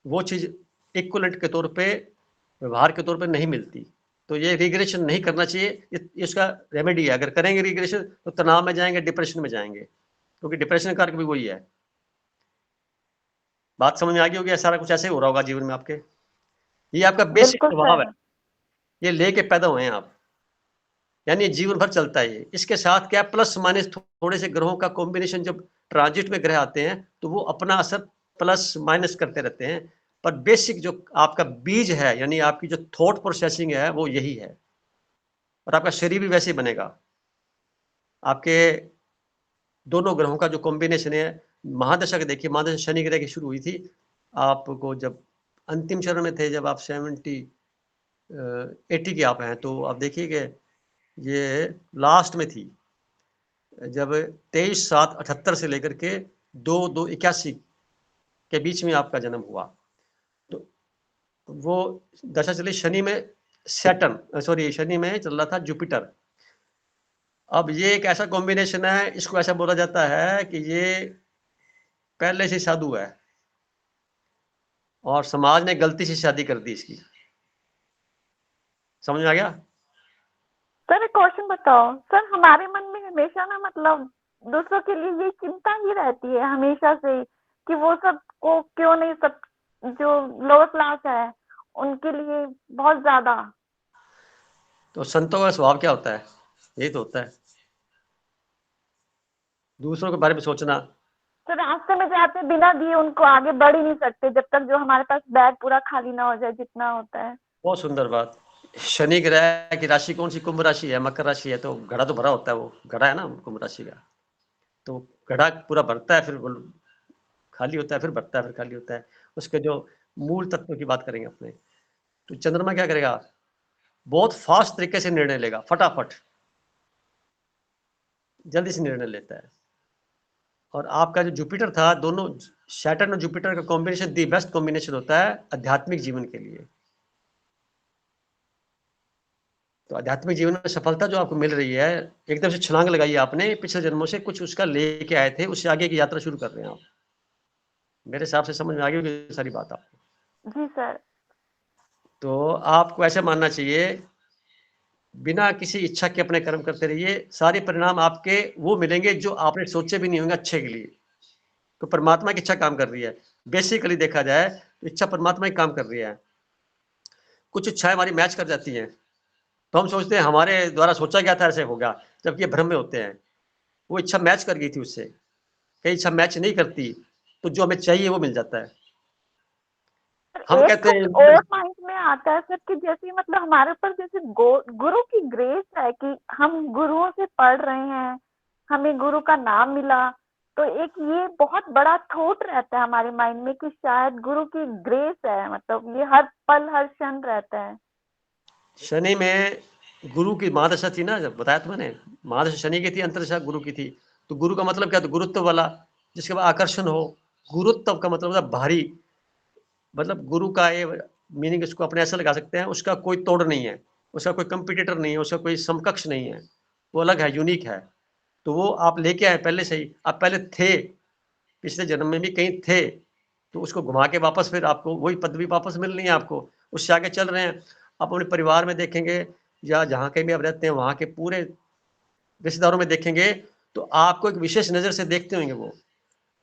वो चीज इक्वलेंट के तौर पे, व्यवहार के तौर पे नहीं मिलती। तो ये रिग्रेशन नहीं करना चाहिए, इसका रेमेडी है। अगर करेंगे रिग्रेशन तो तनाव में जाएंगे, डिप्रेशन में जाएंगे, क्योंकि डिप्रेशन का कारक भी वही है। बात समझ में आ गई होगी, सारा कुछ ऐसे ही हो रहा होगा जीवन में आपके। ये आपका बेसिक बिल्कुल स्वभाव है, सर। ये लेके पैदा हुए हैं आप, यानी जीवन भर चलता है ये। इसके साथ क्या प्लस माइनस थोड़े से ग्रहों का कॉम्बिनेशन, जब ट्रांजिट में ग्रह आते हैं तो वो अपना असर प्लस माइनस करते रहते हैं। पर बेसिक जो आपका बीज है, यानी आपकी जो थॉट प्रोसेसिंग है, वो यही है। और आपका शरीर भी वैसे ही बनेगा। आपके दोनों ग्रहों का जो कॉम्बिनेशन है, महादशा के देखिए, महादशा शनि ग्रह की शुरू हुई थी आपको जब अंतिम चरण में थे, जब आप 80 के आप हैं, तो आप देखिए कि ये लास्ट में थी, जब 23/7/78 से लेकर के 2/2/81 के बीच में आपका जन्म हुआ। तो वो दशा चली शनि में, शनि में चल रहा था जुपिटर। अब ये एक ऐसा कॉम्बिनेशन है, इसको ऐसा बोला जाता है कि ये पहले से साधु है और समाज ने गलती से शादी कर दी इसकी। समझ में आ गया? सर एक क्वेश्चन बताओ सर, हमारे मन में हमेशा ना मतलब दूसरों के लिए ये चिंता ही रहती है हमेशा से कि वो सब को क्यों नहीं, सब जो लोअर क्लास है उनके लिए बहुत ज्यादा। तो संतों का स्वभाव क्या होता है? यही तो होता है, दूसरों के बारे में सोचना। तो रास्ते में जाते बिना दिए उनको आगे बढ़ ही नहीं सकते जब तक जो हमारे पास बैग पूरा खाली ना हो जाए जितना होता है। बहुत सुंदर बात। शनि ग्रह की राशि कौन सी? कुंभ राशि है, मकर राशि है, तो घड़ा तो भरा होता है, वो घड़ा है ना कुंभ राशि का। तो घड़ा पूरा भरता है, फिर खाली होता है, फिर भरता है, फिर खाली होता है। उसके जो मूल तत्व की बात करेंगे अपने, तो चंद्रमा क्या करेगा? बहुत फास्ट तरीके से निर्णय लेगा, फटाफट, जल्दी से निर्णय लेता है। और आपका जो जुपिटर था, दोनों सैटर्न और जुपिटर का कॉम्बिनेशन दी बेस्ट कॉम्बिनेशन होता है आध्यात्मिक जीवन के लिए। तो आध्यात्मिक जीवन में सफलता जो आपको मिल रही है, एकदम से छलांग लगाई आपने, पिछले जन्मों से कुछ उसका लेके आए थे, उससे आगे की यात्रा शुरू कर रहे हैं आप। मेरे हिसाब से समझ में आ गई होगी सारी बात आपको। जी सर। तो आपको ऐसे मानना चाहिए, बिना किसी इच्छा के अपने कर्म करते रहिए, सारे परिणाम आपके वो मिलेंगे जो आपने सोचे भी नहीं होंगे अच्छे के लिए। तो परमात्मा की इच्छा काम कर रही है। बेसिकली देखा जाए तो इच्छा परमात्मा ही काम कर रही है। कुछ इच्छाएं हमारी मैच कर जाती हैं, तो हम सोचते हैं हमारे द्वारा सोचा गया था ऐसे होगा, जबकि ये भ्रम में होते हैं। वो इच्छा मैच कर गई थी उससे, कई इच्छा मैच नहीं करती, तो जो हमें चाहिए वो मिल जाता है। हम एक कहते हैं और माइंड में आता है सर कि जैसे मतलब हमारे ऊपर जैसे गुरु की ग्रेस है कि हम गुरुओं से पढ़ रहे हैं, हमें गुरु का नाम मिला, तो एक ये बहुत बड़ा थॉट रहता है हमारे माइंड में कि शायद गुरु की ग्रेस है, मतलब ये हर पल हर क्षण रहता है। शनि में गुरु की महादशा थी ना, जब बताया तो मैंने, महादशा शनि की थी, अंतरदशा गुरु की थी। तो गुरु का मतलब क्या, तो गुरुत्व वाला, जिसके बाद आकर्षण हो। गुरुत्व का मतलब होता है भारी, मतलब गुरु का ये मीनिंग इसको अपने ऐसा लगा सकते हैं, उसका कोई तोड़ नहीं है, उसका कोई कंपटीटर नहीं है, उसका कोई समकक्ष नहीं है, वो अलग है, यूनिक है। तो वो आप लेके आए पहले से ही, आप पहले थे, पिछले जन्म में भी कहीं थे, तो उसको घुमा के वापस फिर आपको वही पदवी वापस मिलनी है आपको, उससे आगे चल रहे हैं। आप अपने परिवार में देखेंगे या जहाँ कहीं भी आप रहते हैं वहाँ के पूरे रिश्तेदारों में देखेंगे, तो आपको एक विशेष नज़र से देखते होंगे वो।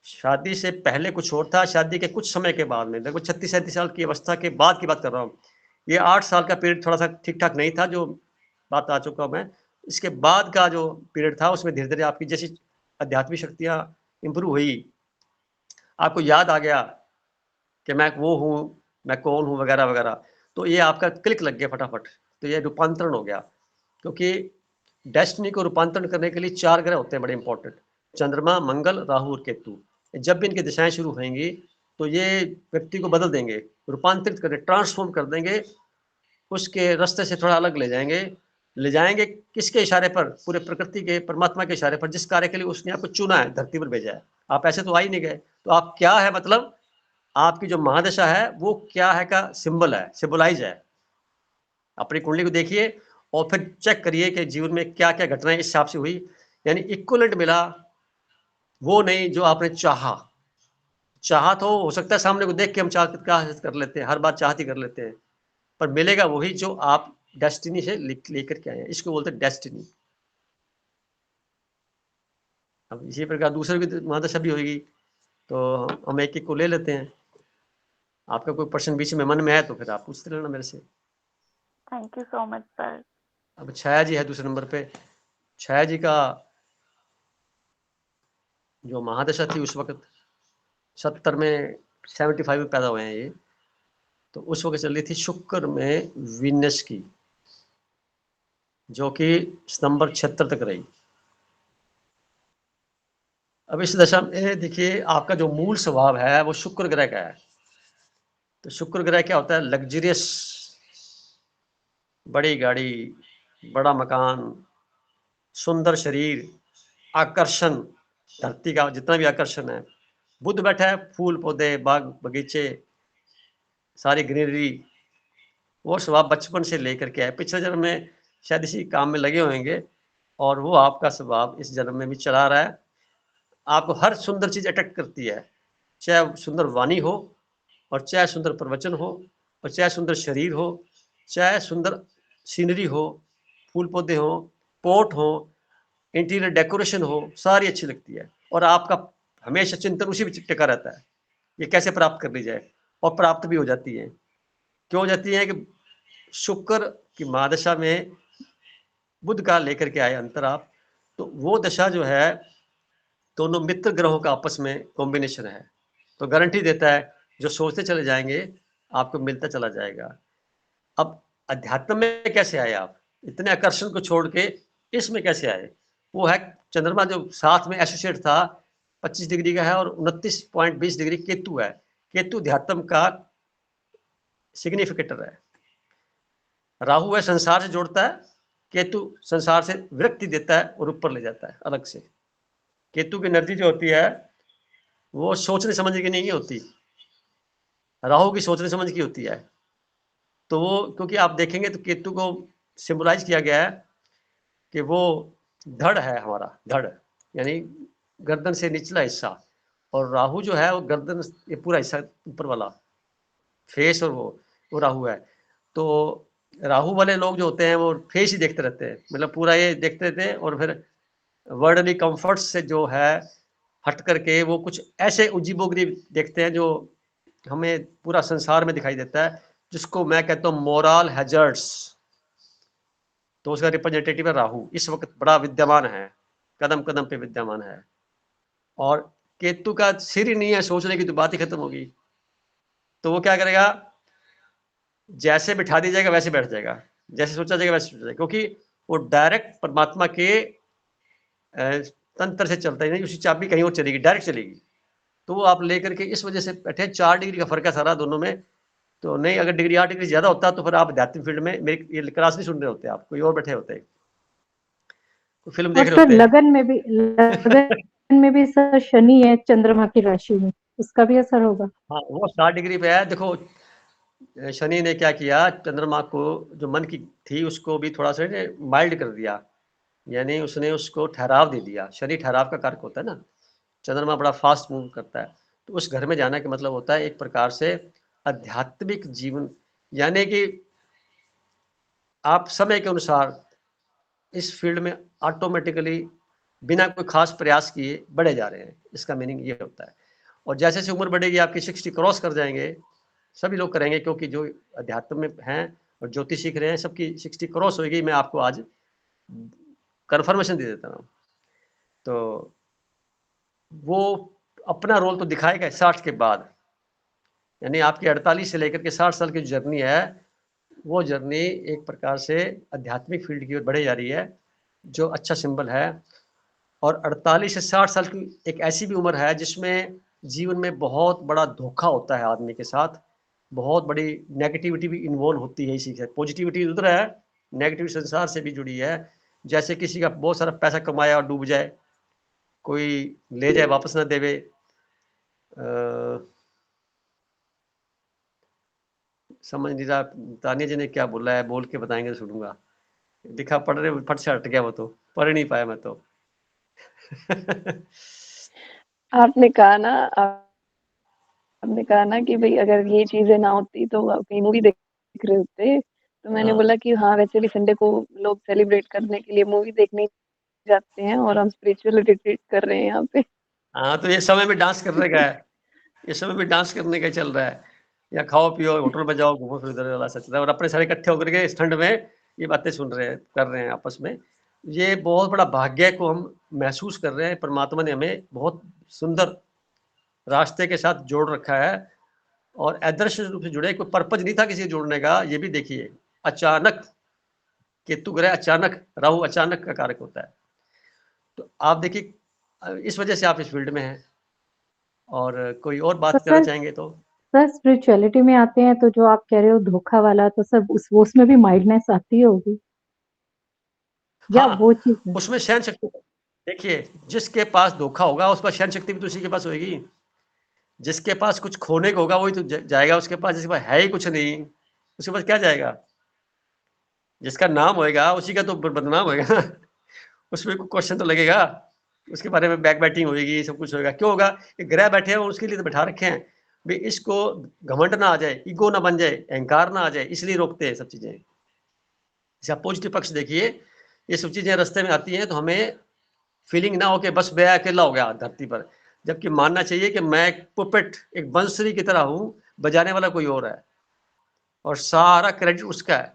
शादी से पहले कुछ और था, शादी के कुछ समय के बाद में, देखो 36-37 साल की अवस्था के बाद की बात कर रहा हूँ। ये 8 साल का पीरियड थोड़ा सा ठीक ठाक नहीं था, जो बात आ चुका हूँ मैं। इसके बाद का जो पीरियड था उसमें धीरे धीरे आपकी जैसी आध्यात्मिक शक्तियाँ इम्प्रूव हुई, आपको याद आ गया कि मैं वो हूँ, मैं कौन हूँ वगैरह वगैरह, तो ये आपका क्लिक लग गया फटाफट, तो ये रूपांतरण हो गया। क्योंकि डेस्टिनी को रूपांतरण करने के लिए 4 ग्रह होते हैं बड़े इंपॉर्टेंट, चंद्रमा, मंगल, राहु और केतु। जब भी इनकी दिशाएं शुरू होंगी तो ये व्यक्ति को बदल देंगे, रूपांतरित कर, ट्रांसफॉर्म कर देंगे, उसके रास्ते से थोड़ा अलग ले जाएंगे किसके इशारे पर, पूरे प्रकृति के, परमात्मा के इशारे पर, जिस कार्य के लिए उसने आपको चुना है, धरती पर भेजा है। आप ऐसे तो आ ही नहीं गए, तो आप क्या है, मतलब आपकी जो महादशा है वो क्या है का सिंबल है, सिंबलाइज है। अपनी कुंडली को देखिए और फिर चेक करिए कि जीवन में क्या क्या घटनाएं इस हिसाब से हुई, यानी इक्वलेंट मिला, वो नहीं जो आपने चाहा तो हो सकता है सामने को देख के हम चाह कर लेते हैं, हर बार चाहत ही कर लेते हैं, पर मिलेगा वही जो आप डेस्टिनी से लेकर के आए हैं, इसको बोलते हैं डेस्टिनी। अब इसी प्रकार दूसरे की महादशा भी होगी, तो हम एक एक को ले लेते हैं। आपका कोई प्रश्न बीच में मन में है तो फिर आप पूछते रहना मेरे से। Thank you so much sir. अब छाया जी है दूसरे नंबर पे। छाया जी का जो महादशा थी उस वक्त 70 में, 75 में पैदा हुए हैं ये, तो उस वक्त चल रही थी शुक्र में वीनस की, जो कि सितंबर 76 तक रही। अब इस दशा में देखिए आपका जो मूल स्वभाव है वो शुक्र ग्रह का है। तो शुक्र ग्रह क्या होता है, लग्जरियस, बड़ी गाड़ी, बड़ा मकान, सुंदर शरीर, आकर्षण, धरती का जितना भी आकर्षण है। बुध बैठा है, फूल पौधे, बाग बगीचे, सारी ग्रीनरी, वो स्वभाव बचपन से लेकर के आए, पिछले जन्म में शायद इसी काम में लगे होंगे और वो आपका स्वभाव इस जन्म में भी चला रहा है। आपको हर सुंदर चीज अट्रैक्ट करती है, चाहे सुंदर वाणी हो और चाहे सुंदर प्रवचन हो और चाहे सुंदर शरीर हो, चाहे सुंदर सीनरी हो, फूल पौधे हो, पोर्ट हो, इंटीरियर डेकोरेशन हो, सारी अच्छी लगती है। और आपका हमेशा चिंतन उसी में टिका रहता है, ये कैसे प्राप्त कर ली जाए, और प्राप्त भी हो जाती है। क्यों हो जाती है कि शुक्र की महादशा में बुध का लेकर के आए अंतर आप, तो वो दशा जो है दोनों मित्र ग्रहों का आपस में कॉम्बिनेशन है, तो गारंटी देता है जो सोचते चले जाएंगे आपको मिलता चला जाएगा। अब अध्यात्म में कैसे आए आप, इतने आकर्षण को छोड़ के इसमें कैसे आए, वो है चंद्रमा जो साथ में एसोसिएट था 25 डिग्री का है और 29.20 डिग्री केतु है। केतु अध्यात्म का सिग्निफिकेटर है। राहु है संसार से जोड़ता है, केतु संसार से विरक्ति देता है और ऊपर ले जाता है अलग से। केतु की एनर्जी जो होती है वो सोचने समझने की नहीं होती, राहु की सोचने समझ की होती है। तो वो क्योंकि आप देखेंगे तो केतु को सिंबलाइज किया गया है कि वो धड़ है हमारा, धड़ यानी गर्दन से निचला हिस्सा, और राहु जो है वो गर्दन, ये पूरा हिस्सा ऊपर वाला फेस, और वो राहु है। तो राहु वाले लोग जो होते हैं वो फेस ही देखते रहते हैं, मतलब पूरा ये देखते रहते हैं, और फिर वर्ल्डली कंफर्ट से जो है हट करके वो कुछ ऐसे उजीबोगरीब देखते हैं जो हमें पूरा संसार में दिखाई देता है, जिसको मैं कहता हूँ मोरल हैजर्ड्स। तो उसका रिप्रेजेंटेटिव है राहु, इस वक्त बड़ा विद्यमान है, कदम कदम पे विद्यमान है। और केतु का सिर ही नहीं है, सोचने की तो बात ही खत्म होगी। तो वो क्या करेगा, जैसे बिठा दिया जाएगा वैसे बैठ जाएगा, जैसे सोचा जाएगा वैसे सोचा जाएगा, क्योंकि वो डायरेक्ट परमात्मा के तंत्र से चलता ही नहीं, उसकी चाबी कहीं और चलेगी, डायरेक्ट चलेगी। तो वो आप लेकर के इस वजह से बैठे, 4 डिग्री का फर्क है सारा दोनों में। तो नहीं, अगर डिग्री 8 डिग्री ज्यादा होता तो फिर आप आध्यात्मिक फील्ड में मेरी ये क्लास नहीं सुन रहे होते, आप कोई और बैठे होते, कोई फिल्म और देख रहे सर होते। लगन में भी सर शनि है चंद्रमा की राशि में, उसका भी असर होगा। हाँ, वो 60 डिग्री पे है। देखो शनि ने क्या किया, चंद्रमा को जो मन की थी उसको भी थोड़ा सा माइल्ड कर दिया, यानी उसने उसको ठहराव दे दिया। शनि ठहराव का कारक होता है ना, चंद्रमा बड़ा फास्ट मूव करता है। तो उस घर में जाना का मतलब होता है एक प्रकार से आध्यात्मिक जीवन, यानी कि आप समय के अनुसार इस फील्ड में ऑटोमेटिकली बिना कोई खास प्रयास किए बढ़े जा रहे हैं, इसका मीनिंग ये होता है। और जैसे जैसे उम्र बढ़ेगी आपकी 60 क्रॉस कर जाएंगे, सभी लोग करेंगे, क्योंकि जो अध्यात्म में हैं और ज्योतिष सीख रहे हैं सबकी 60 क्रॉस होगी। मैं आपको आज कंफर्मेशन दे देता हूँ। तो वो अपना रोल तो दिखाएगा 60 के बाद, यानी आपकी 48 से लेकर के 60 साल की जर्नी है, वो जर्नी एक प्रकार से आध्यात्मिक फील्ड की ओर बढ़े जा रही है, जो अच्छा सिंबल है। और 48 से 60 साल की एक ऐसी भी उम्र है जिसमें जीवन में बहुत बड़ा धोखा होता है आदमी के साथ, बहुत बड़ी नेगेटिविटी भी इन्वॉल्व होती है। इसी से पॉजिटिविटी उधर है, नेगेटिविटी संसार से भी जुड़ी है। जैसे किसी का बहुत सारा पैसा कमाया और डूब जाए, कोई ले जाए वापस ना देवे, समझ नहीं रहा तानिया जी ने क्या बोला है, बोल के बताएंगे तो सुनूंगा। लिखा पढ़ रहे फट से हट गया, वो तो पढ़ नहीं पाया मैं तो। आपने कहा ना कि भाई अगर ये चीजें ना होती तो आप कहीं मूवी देख रहे होते। तो मैंने हाँ। बोला कि हाँ, वैसे भी संडे को लोग सेलिब्रेट करने के लिए मूवी देखने जाते हैं और हम स्पिरिचुअल रिट्रीट कर रहे हैं यहाँ पे। हाँ, तो ये समय में डांस करने का है, ये समय में डांस करने का चल रहा है, या खाओ पियो होटल में जाओ घूमो फिरो इधर वाला सच रहा है, और अपने सारे इकट्ठे होकर के इस ठंड में ये बातें सुन रहे हैं, कर रहे हैं आपस में। ये बहुत बड़ा भाग्य को हम महसूस कर रहे हैं। परमात्मा ने हमें बहुत सुंदर रास्ते के साथ जोड़ रखा है, और अदृश्य रूप से जुड़े, कोई पर्पज नहीं था किसी को जोड़ने का। ये भी देखिए, अचानक केतु ग्रह अचानक, राहु अचानक का कारक होता है। तो आप देखिए इस वजह से आप इस फील्ड में हैं। और कोई और बात तो करना सर चाहेंगे तो? सर स्पिरिचुअलिटी में आते हैं तो जो आप कह रहे हो धोखा वाला, तो सर उसमें भी माइल्डनेस आती होगी या हाँ, वो चीज है? उसमें सहन शक्ति, देखिए जिसके पास धोखा होगा उस पर सहन शक्ति भी तो उसी के पास होगी। जिसके पास कुछ खोने को होगा वही तो जाएगा उसके पास, जिसके पास है ही कुछ नहीं उसके पास क्या जाएगा? जिसका नाम होएगा उसी का तो बदनाम होएगा ना। उसमें कोई क्वेश्चन तो लगेगा, उसके बारे में बैक बैटिंग होगी, सब कुछ होगा। क्यों होगा? ये ग्रह बैठे हैं और उसके लिए तो बैठा रखे हैं भाई, इसको घमंड ना आ जाए, ईगो ना बन जाए, अहंकार ना आ जाए, इसलिए रोकते हैं सब चीजें। जैसे पॉजिटिव पक्ष देखिए, ये सब चीजें रास्ते में आती हैं तो हमें फीलिंग ना हो कि बस मैं अकेला हो गया धरती पर, जबकि मानना चाहिए कि मैं एक पुपेट, एक बंसरी की तरह हूं, बजाने वाला कोई और है, और सारा क्रेडिट उसका है।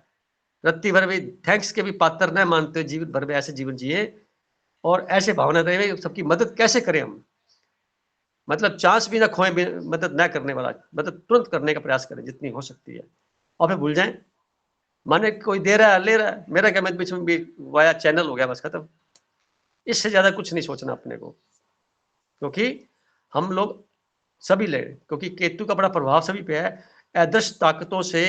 रत्ती भर भी थैंक्स के भी पात्र न मानते, जीवन भर में ऐसे जीवन जिए और ऐसे भावना रहे, सबकी मदद कैसे करें हम, मतलब चांस भी ना खोएं, मदद ना करने वाला, मदद तुरंत करने का प्रयास करें जितनी हो सकती है, और फिर भूल जाएं। माने कोई दे रहा है ले रहा है, मेरा क्या, मैं बीच में भी वाया चैनल हो गया, बस खत्म। इससे ज्यादा कुछ नहीं सोचना अपने को, क्योंकि हम लोग सभी ले, क्योंकि केतु का बड़ा प्रभाव सभी पे है। अदृश्य ताकतों से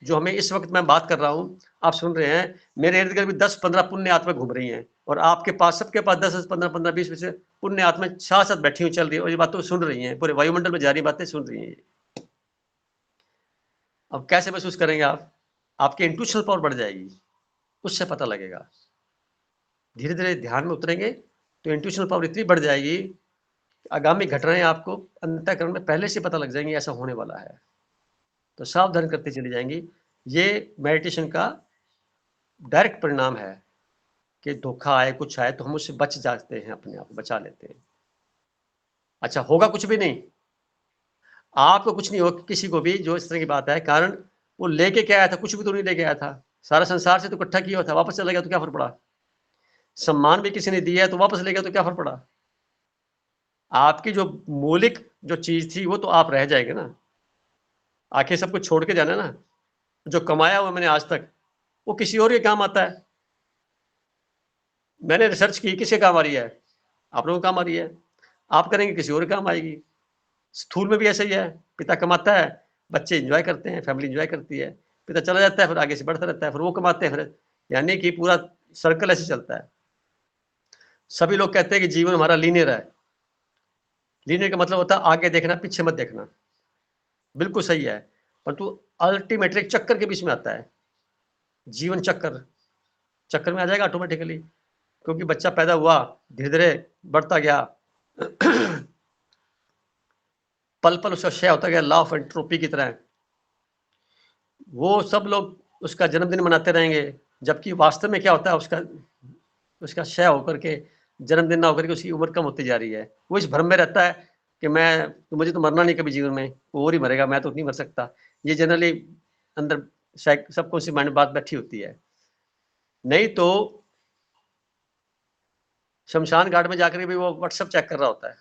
जो हमें इस वक्त मैं बात कर रहा हूं, आप सुन रहे हैं, मेरे इर्द गिर्द भी 10-15 पुण्य आत्मा घूम रही हैं, और आपके पास सबके पास 10-15 20 पुण्य आत्मा साथ साथ बैठी हुई चल रही है, और ये बातें सुन रही हैं, पूरे वायुमंडल में जा रही बातें सुन रही हैं। अब कैसे महसूस करेंगे आप? आपकी इंट्यूशनल पावर बढ़ जाएगी, उससे पता लगेगा। धीरे धीरे ध्यान में उतरेंगे तो इंट्यूशनल पावर इतनी बढ़ जाएगी, आगामी घटनाएं आपको अंतःकरण में पहले से पता लग जाएंगी ऐसा होने वाला है, तो सावधान करते चली जाएंगी। ये मेडिटेशन का डायरेक्ट परिणाम है कि धोखा आए, कुछ आए तो हम उससे बच जाते हैं, अपने आप को बचा लेते हैं। अच्छा, होगा कुछ भी नहीं, आपको कुछ नहीं होगा, किसी को भी जो इस तरह की बात है, कारण वो लेके क्या आया था? कुछ भी तो नहीं लेके आया था, सारा संसार से तो इकट्ठा किया था, वापस चला गया तो क्या फर्क पड़ा? सम्मान भी किसी ने दिया है तो वापस ले गया तो क्या फर्क पड़ा? आपकी जो मौलिक जो चीज थी वो तो आप रह जाएंगे ना, आखिर सब कुछ छोड़ के जाना ना। जो कमाया हुआ मैंने आज तक, वो किसी और के काम आता है। मैंने रिसर्च की, किसके काम आ रही है? आप लोगों को काम आ रही है, आप करेंगे किसी और काम आएगी। स्थूल में भी ऐसा ही है, पिता कमाता है, बच्चे एंजॉय करते हैं, फैमिली एंजॉय करती है, पिता चला जाता है, फिर आगे से बढ़ता रहता है, फिर वो कमाते हैं, फिर यानी कि पूरा सर्कल ऐसे चलता है। सभी लोग कहते हैं कि जीवन हमारा लीनियर है। लीनियर का मतलब होता है आगे देखना, पीछे मत देखना। बिल्कुल सही है, परंतु अल्टीमेटली चक्कर के बीच में आता है जीवन। चक्कर में आ जाएगा ऑटोमेटिकली, क्योंकि बच्चा पैदा हुआ, धीरे धीरे बढ़ता गया, पल पल उसका क्षय होता गया, लॉ ऑफ एंट्रोपी की तरह। वो सब लोग उसका जन्मदिन मनाते रहेंगे, जबकि वास्तव में क्या होता है, उसका क्षय होकर के, जन्मदिन ना होकर के उसकी उम्र कम होती जा रही है। वो इस भ्रम में रहता है कि मुझे तो मरना नहीं कभी जीवन में, वो और ही मरेगा, मैं तो नहीं मर सकता। ये जनरली अंदर सबकॉन्शियस माइंड में बात बैठी होती है। नहीं तो शमशान घाट में जाकर भी वो व्हाट्सएप चेक कर रहा होता है,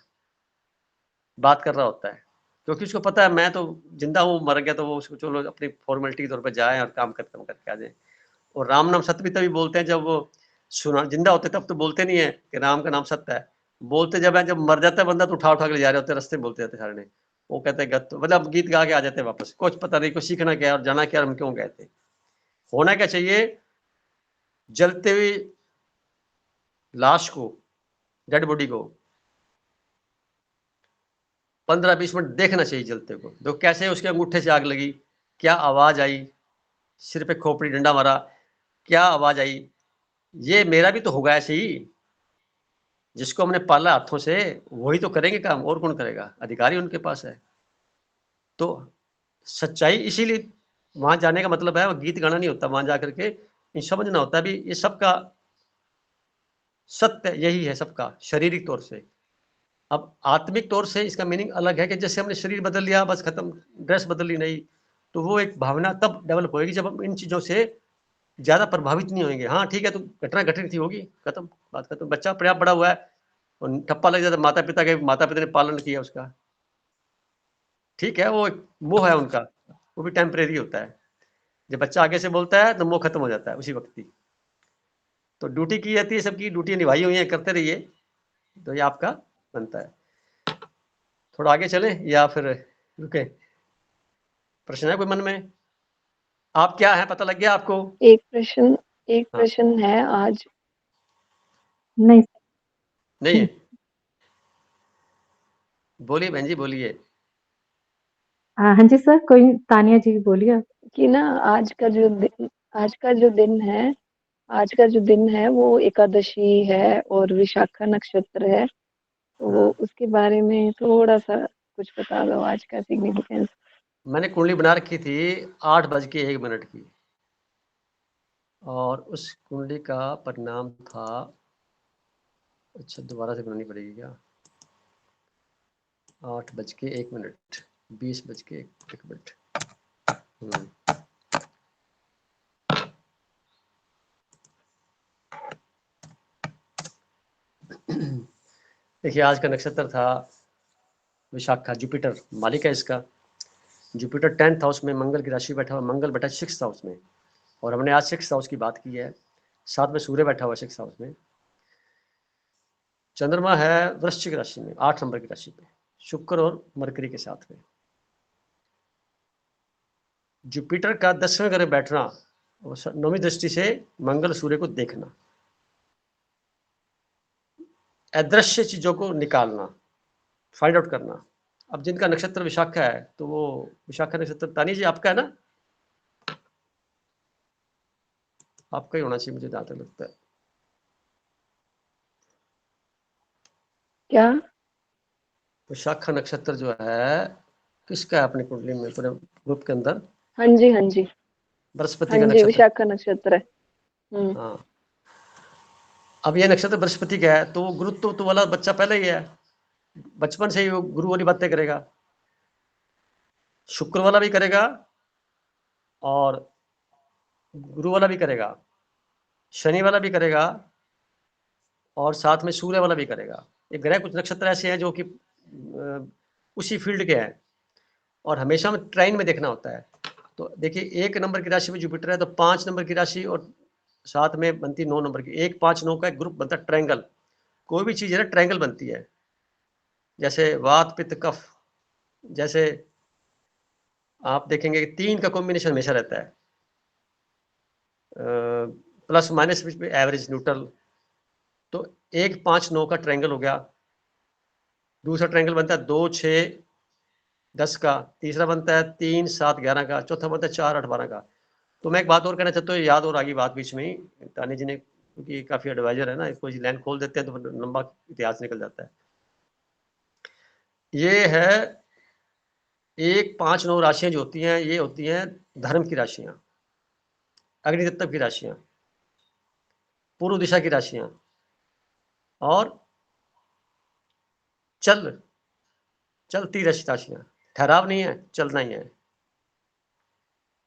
बात कर रहा होता है, क्योंकि उसको पता है मैं तो जिंदा हूँ, मर गया तो वो उसको चलो अपनी फॉर्मेलिटी के तौर पर जाए और काम खत्म करके आ जाए। और राम नाम सत्य भी तभी बोलते हैं जब वो सुना जिंदा होते, तब तो बोलते नहीं है कि राम का नाम सत्य है। बोलते जब है, जब मर जाता है बंदा तो उठा के ले जा रहे होते, रास्ते में बोलते जाते सारे ने। वो कहते हैं गत, मतलब गीत गा के आ जाते हैं वापस, कुछ पता नहीं, कुछ सीखना क्या और जाना क्या, हम क्यों गए थे। होना क्या चाहिए, जलते हुए लाश को, डेड बॉडी को 15-20 मिनट देखना चाहिए जलते को। तो कैसे उसके अंगूठे से आग लगी, क्या आवाज आई, सिर पे खोपड़ी डंडा मारा, क्या आवाज आई। ये मेरा भी तो होगा ऐसे ही, जिसको हमने पाला हाथों से वही तो करेंगे काम, और कौन करेगा, अधिकारी उनके पास है। तो सच्चाई, इसीलिए वहां जाने का मतलब है वो गीत गाना नहीं होता, वहां जाकर के समझना होता है भी ये सबका सत्य यही है, सबका शारीरिक तौर से। अब आत्मिक तौर से इसका मीनिंग अलग है कि जैसे हमने शरीर बदल लिया बस खत्म, ड्रेस बदल ली नहीं, तो वो एक भावना तब डेवलप होगी जब हम इन चीजों से ज्यादा प्रभावित नहीं होंगे। हाँ ठीक है, तो घटना घटित थी, होगी, खत्म, बात खत्म। बच्चा पर्याप्त बड़ा हुआ है और ठप्पा लग जाता, माता पिता ने पालन किया उसका, ठीक है, वो एक मोह है उनका, वो भी टेम्परेरी होता है। जब बच्चा आगे से बोलता है तो मोह खत्म हो जाता है उसी वक्त ही। तो ड्यूटी की जाती है, सबकी ड्यूटी निभाई हुई है, करते रहिए, तो ये आपका बनता है। थोड़ा आगे चले या फिर रुके? प्रश्न है कोई मन में? आप क्या है, पता लग गया आपको? एक प्रश्न हाँ। है आज। नहीं नहीं है? बोलिए बहन जी, बोलिए। हाँ जी सर, कोई तानिया जी बोलिए आप। कि ना आज का जो दिन है वो एकादशी है और विशाखा नक्षत्र है, तो वो हाँ। उसके बारे में थोड़ा सा कुछ बता दो, आज का सिग्निफिकेंस। मैंने कुंडली बना रखी थी 8:01 की, और उस कुंडली का परिणाम था, अच्छा दोबारा से बनानी पड़ेगी क्या? 8:01, 20:01। देखिए आज का नक्षत्र था विशाखा, जुपिटर मालिक है इसका। जुपिटर 10th हाउस में मंगल की राशि बैठा हुआ, मंगल बैठा 6th हाउस में, और हमने आज 6th हाउस की बात की है। साथ में सूर्य बैठा हुआ 6th हाउस में। चंद्रमा है वृश्चिक राशि में 8 नंबर की राशि पे, शुक्र और मरकरी के साथ में। जुपिटर का 10वें घर में बैठना और 9वीं दृष्टि से मंगल सूर्य को देखना, अदृश्य चीजों को निकालना, फाइंड आउट करना। अब जिनका नक्षत्र विशाखा है, तो वो विशाखा नक्षत्र तानी जी आपका है ना? आपका ही होना चाहिए मुझे जहां तक लगता है। क्या? विशाखा नक्षत्र जो है किसका है अपनी कुंडली में, पूरे ग्रुप के अंदर? हाँ जी बृहस्पति का नक्षत्र। विशाखा नक्षत्र है। हाँ, अब ये नक्षत्र बृहस्पति का है, तो वो गुरुत्व वाला बच्चा पहले ही है, बचपन से ही वो गुरु वाली बातें करेगा, शुक्र वाला भी करेगा और गुरु वाला भी करेगा, शनि वाला भी करेगा और साथ में सूर्य वाला भी करेगा। ये ग्रह कुछ नक्षत्र ऐसे हैं जो कि उसी फील्ड के हैं, और हमेशा में ट्राइन में देखना होता है। तो देखिए 1 नंबर की राशि में जुपिटर है, तो 5 नंबर की राशि और साथ में बनती 9 नंबर की, 1, 5, 9 का एक ग्रुप बनता है ट्रायंगल। कोई भी चीज़ है ना ट्रायंगल बनती है, जैसे वात पित्त कफ, जैसे आप देखेंगे कि 3 का कॉम्बिनेशन हमेशा रहता है, प्लस माइनस बीच में एवरेज न्यूट्रल, तो 1 5 9 का ट्रायंगल हो गया। दूसरा ट्रायंगल बनता है 2 6 10 का, तीसरा बनता है 3 7 11 का, चौथा बनता है 4 8 12 का। तो मैं एक बात और कहना चाहता हूँ, याद और आगे बात बीच में ही, तानी जी ने, क्योंकि काफ़ी एडवाइजर है ना, इसको लाइन खोल देते हैं तो फिर लंबा इतिहास निकल जाता है। ये है 1 5 9 राशियां जो होती हैं, ये होती हैं धर्म की राशियां, अग्नि तत्व की राशियां, पूर्व दिशा की राशियां, और चलती राशियां, ठहराव नहीं है, चलना ही है।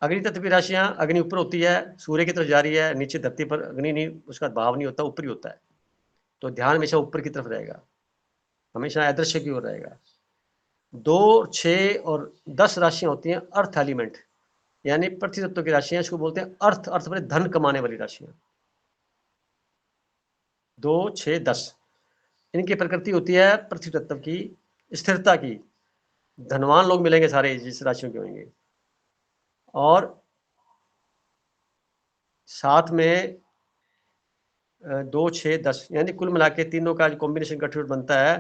अग्नि तत्व की राशियां, अग्नि ऊपर होती है, सूर्य की तरफ जा रही है, नीचे धरती पर अग्नि नहीं, उसका भाव नहीं होता, ऊपर ही होता है, तो ध्यान हमेशा ऊपर की तरफ रहेगा, हमेशा अदृश्य की ओर रहेगा। 2 6 और 10 राशियां होती हैं अर्थ एलिमेंट, यानी पृथ्वी तत्व की राशियां, इसको बोलते हैं अर्थ, अर्थ में धन कमाने वाली राशियां। 2 6 10 इनकी प्रकृति होती है पृथ्वी तत्व की, स्थिरता की, धनवान लोग मिलेंगे सारे जिस राशियों के होंगे। और साथ में 2 6 10 यानी कुल मिला के तीनों का जो कॉम्बिनेशन गठजोड़ बनता है,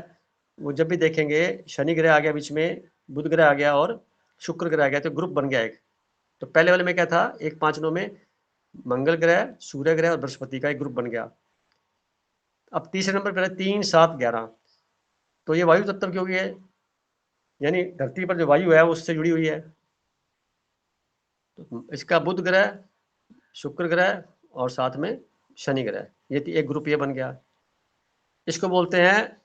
वो जब भी देखेंगे शनि ग्रह आ गया बीच में, बुध ग्रह आ गया और शुक्र ग्रह आ गया, तो ग्रुप बन गया एक। तो पहले वाले में क्या था, 1 5 9 में मंगल ग्रह, सूर्य ग्रह और बृहस्पति का एक ग्रुप बन गया। अब तीसरे नंबर पर 3 7 11, तो ये वायु तत्व की हो गई है, यानी धरती पर जो वायु है उससे जुड़ी हुई है। तो इसका बुध ग्रह, शुक्र ग्रह और साथ में शनि ग्रह, ये एक ग्रुप ये बन गया। इसको बोलते हैं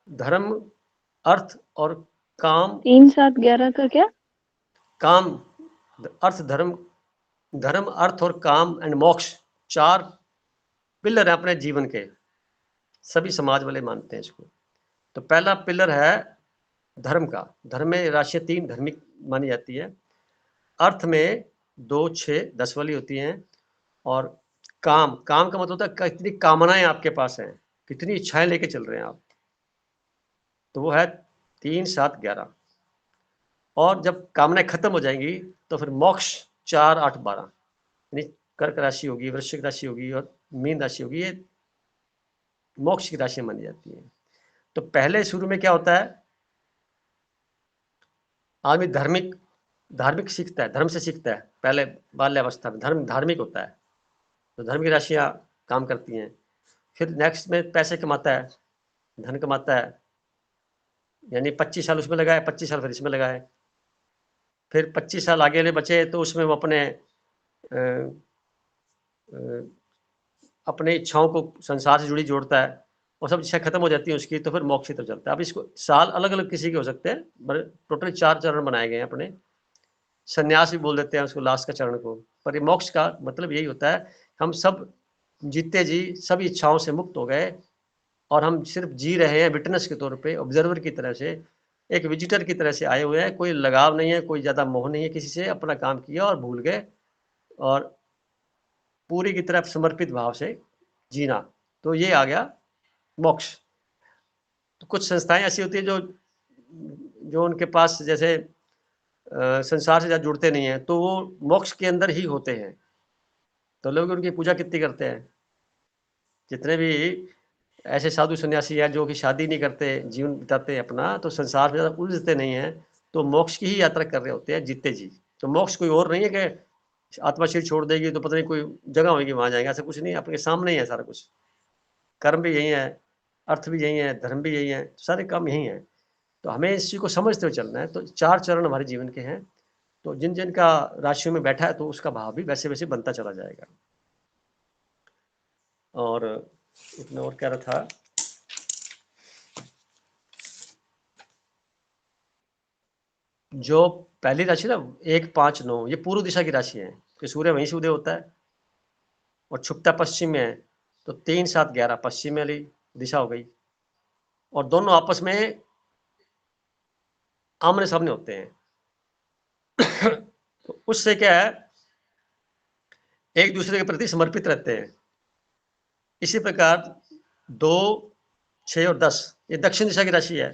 धर्म, अर्थ और काम। 3 7 11 का क्या? काम, अर्थ, धर्म अर्थ और काम एंड मोक्ष, 4 पिलर है अपने जीवन के, सभी समाज वाले मानते हैं इसको। तो पहला पिलर है धर्म का, धर्म में राशियां 3 धार्मिक मानी जाती है, अर्थ में 2 6 10 वाली होती हैं, और काम का मतलब होता है कितनी कामनाएं आपके पास हैं, कितनी इच्छाएं लेके चल रहे हैं आप, तो वो है 3 7 11। और जब कामनाएं खत्म हो जाएंगी तो फिर मोक्ष 4 8 12, यानी कर्क राशि होगी, वृश्चिक राशि होगी और मीन राशि होगी, ये मोक्ष की राशि मानी जाती है। तो पहले शुरू में क्या होता है, आदमी धार्मिक सीखता है, धर्म से सीखता है, पहले बाल्यावस्था में धार्मिक होता है, तो धर्म की राशियां काम करती हैं। फिर नेक्स्ट में पैसे कमाता है, धन कमाता है, यानी 25 साल उसमें लगाए, 25 साल फिर इसमें लगाए, फिर 25 साल आगे ले बचे तो उसमें वो अपने इच्छाओं को संसार से जुड़ी जोड़ता है, और सब इच्छा खत्म हो जाती है उसकी, तो फिर मोक्ष की तरफ चलता है। अब इसको साल अलग अलग किसी के हो सकते हैं, टोटल 4 चरण बनाए गए हैं अपने, संन्यास भी बोल देते हैं उसको लास्ट का चरण को। पर ये मोक्ष का मतलब यही होता है, हम सब जीते जी सभी इच्छाओं से मुक्त हो गए, और हम सिर्फ जी रहे हैं विटनेस के तौर पे, ऑब्जर्वर की तरह से, एक विजिटर की तरह से आए हुए हैं, कोई लगाव नहीं है, कोई ज़्यादा मोह नहीं है किसी से, अपना काम किया और भूल गए, और पूरी की तरफ समर्पित भाव से जीना, तो ये आ गया मोक्ष। तो कुछ संस्थाएं ऐसी होती है जो उनके पास जैसे संसार से ज़्यादा जुड़ते नहीं हैं, तो वो मोक्ष के अंदर ही होते हैं, तो लोग उनकी पूजा कितनी करते हैं। जितने भी ऐसे साधु सन्यासी हैं जो कि शादी नहीं करते, जीवन बिताते हैं अपना, तो संसार में ज़्यादा उलझते नहीं हैं, तो मोक्ष की ही यात्रा कर रहे होते हैं जीते जी। तो मोक्ष कोई और नहीं है कि आत्मा शरीर छोड़ देगी तो पता नहीं कोई जगह होगी वहाँ जाएंगे, ऐसा कुछ नहीं, आपके सामने ही है सारा कुछ। कर्म भी यही है, अर्थ भी यही है, धर्म भी यही है, सारे काम यही हैं। तो हमें इस चीज़ को समझते हुए चलना है। तो 4 चरण हमारे जीवन के हैं, तो जिन जिन का राशियों में बैठा है तो उसका भाव भी वैसे वैसे बनता चला जाएगा। और इसमें और कह रहा था, जो पहली राशि ना 1 5 9, ये पूर्व दिशा की राशि है, कि सूर्य वहीं से उदय होता है और छुपता पश्चिम में है, तो 3 7 11 पश्चिम वाली दिशा हो गई, और दोनों आपस में आमने सामने होते हैं। तो उससे क्या है, एक दूसरे के प्रति समर्पित रहते हैं, इसी प्रकार 2, 6 और 10 ये दक्षिण दिशा की राशि है,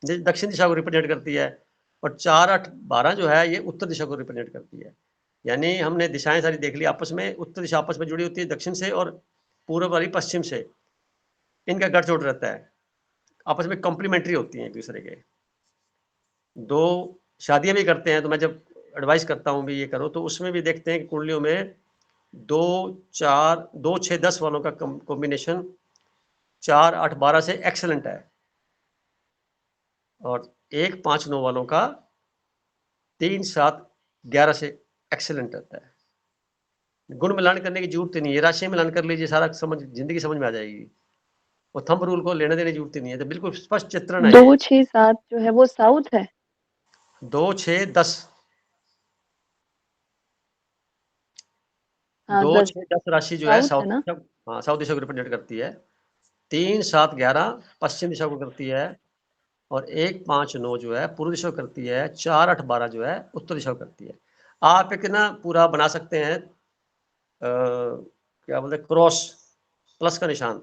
ये दक्षिण दिशा को रिप्रेजेंट करती है, और 4, 8, 12 जो है ये उत्तर दिशा को रिप्रेजेंट करती है। यानी हमने दिशाएं सारी देख ली आपस में, उत्तर दिशा आपस में जुड़ी होती है दक्षिण से, और पूर्व वाली पश्चिम से, इनका गठजोड़ रहता है, आपस में कॉम्प्लीमेंट्री होती हैं एक दूसरे के। 2 शादियां भी करते हैं, तो मैं जब एडवाइस करता हूँ भी ये करो, तो उसमें भी देखते हैं कि कुंडलियों में 2, 4, 2, 6, 10 वालों का कॉम्बिनेशन 4, 8, 12 से एक्सेलेंट है, और 1, 5, 9 वालों का 3, 7, 11 से एक्सेलेंट रहता है। गुण मिलान करने की जरूरत ही नहीं है, राशि मिलान कर लीजिए, सारा जिंदगी समझ में आ जाएगी, और थंब रूल को लेने देने की जरूरत ही नहीं है, तो बिल्कुल स्पष्ट चित्रण है। 2, 6, 7 जो है वो साउथ है। 2, 6, 10 हाँ 2, 10 6, 10 राशि जो है साउथ साउथ है ना। दिशा, हाँ साउथ दिशा को रिप्रेजेंट करती है। 3, 7, 11 पश्चिम दिशा को करती है, और 1, 5, 9 जो है पूर्व दिशा को करती है, 4, 8, 12 जो है उत्तर दिशा को करती है। आप एक ना पूरा बना सकते हैं, क्या बोलते हैं, क्रॉस प्लस का निशान,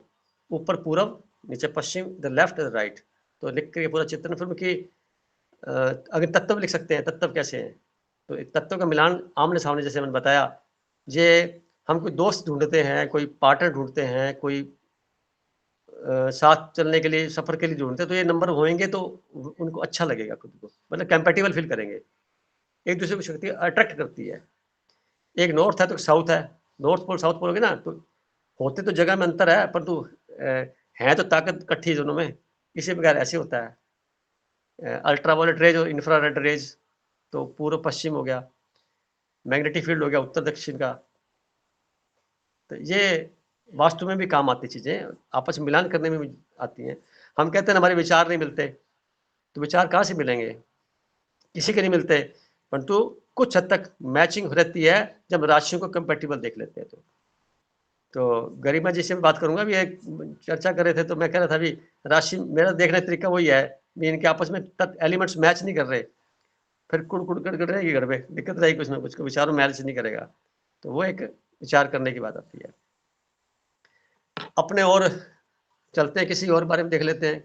ऊपर पूरब, नीचे पश्चिम, द लेफ्ट द राइट, तो लिख कर पूरा चित्रण फिल्म की अगर तत्व लिख सकते हैं, तत्व कैसे हैं, तो तत्व का मिलान आमने सामने, जैसे मैंने बताया, ये हम कोई दोस्त ढूंढते हैं, कोई पार्टनर ढूंढते हैं, कोई साथ चलने के लिए, सफर के लिए ढूंढते हैं, तो ये नंबर होंगे तो उनको अच्छा लगेगा, खुद को मतलब कंपेटेबल फील करेंगे, एक दूसरे की शक्ति अट्रैक्ट करती है। एक नॉर्थ है तो साउथ है, नॉर्थ पोल साउथ पोल होगे ना, तो होते तो जगह में अंतर है, परंतु है तो ताकत इकट्ठी दोनों में, इसी प्रकार ऐसे होता है। अल्ट्रावायलेट रेज और इंफ्रारेड रेज, तो पूर्व पश्चिम हो गया, मैग्नेटिक फील्ड हो गया उत्तर दक्षिण का, तो ये वास्तु में भी काम आती चीजें, आपस में मिलान करने में भी आती हैं। हम कहते हैं हमारे विचार नहीं मिलते, तो विचार कहाँ से मिलेंगे, किसी के नहीं मिलते, परंतु कुछ हद तक मैचिंग रहती है जब राशियों को कंपेटिबल देख लेते हैं। तो गरिमा जी से मैं बात करूंगा, भी एक चर्चा कर रहे थे, तो मैं कह रहा था भी राशि, मेरा देखने का तरीका वही है, भी इनके आपस में एलिमेंट्स मैच नहीं कर रहे, फिर कुड़ रहेगी घर में, दिक्कत रहेगी कुछ ना कुछ, विचारों मैच नहीं करेगा, तो वो एक विचार करने की बात आती है। अपने और चलते हैं, किसी और बारे में देख लेते हैं।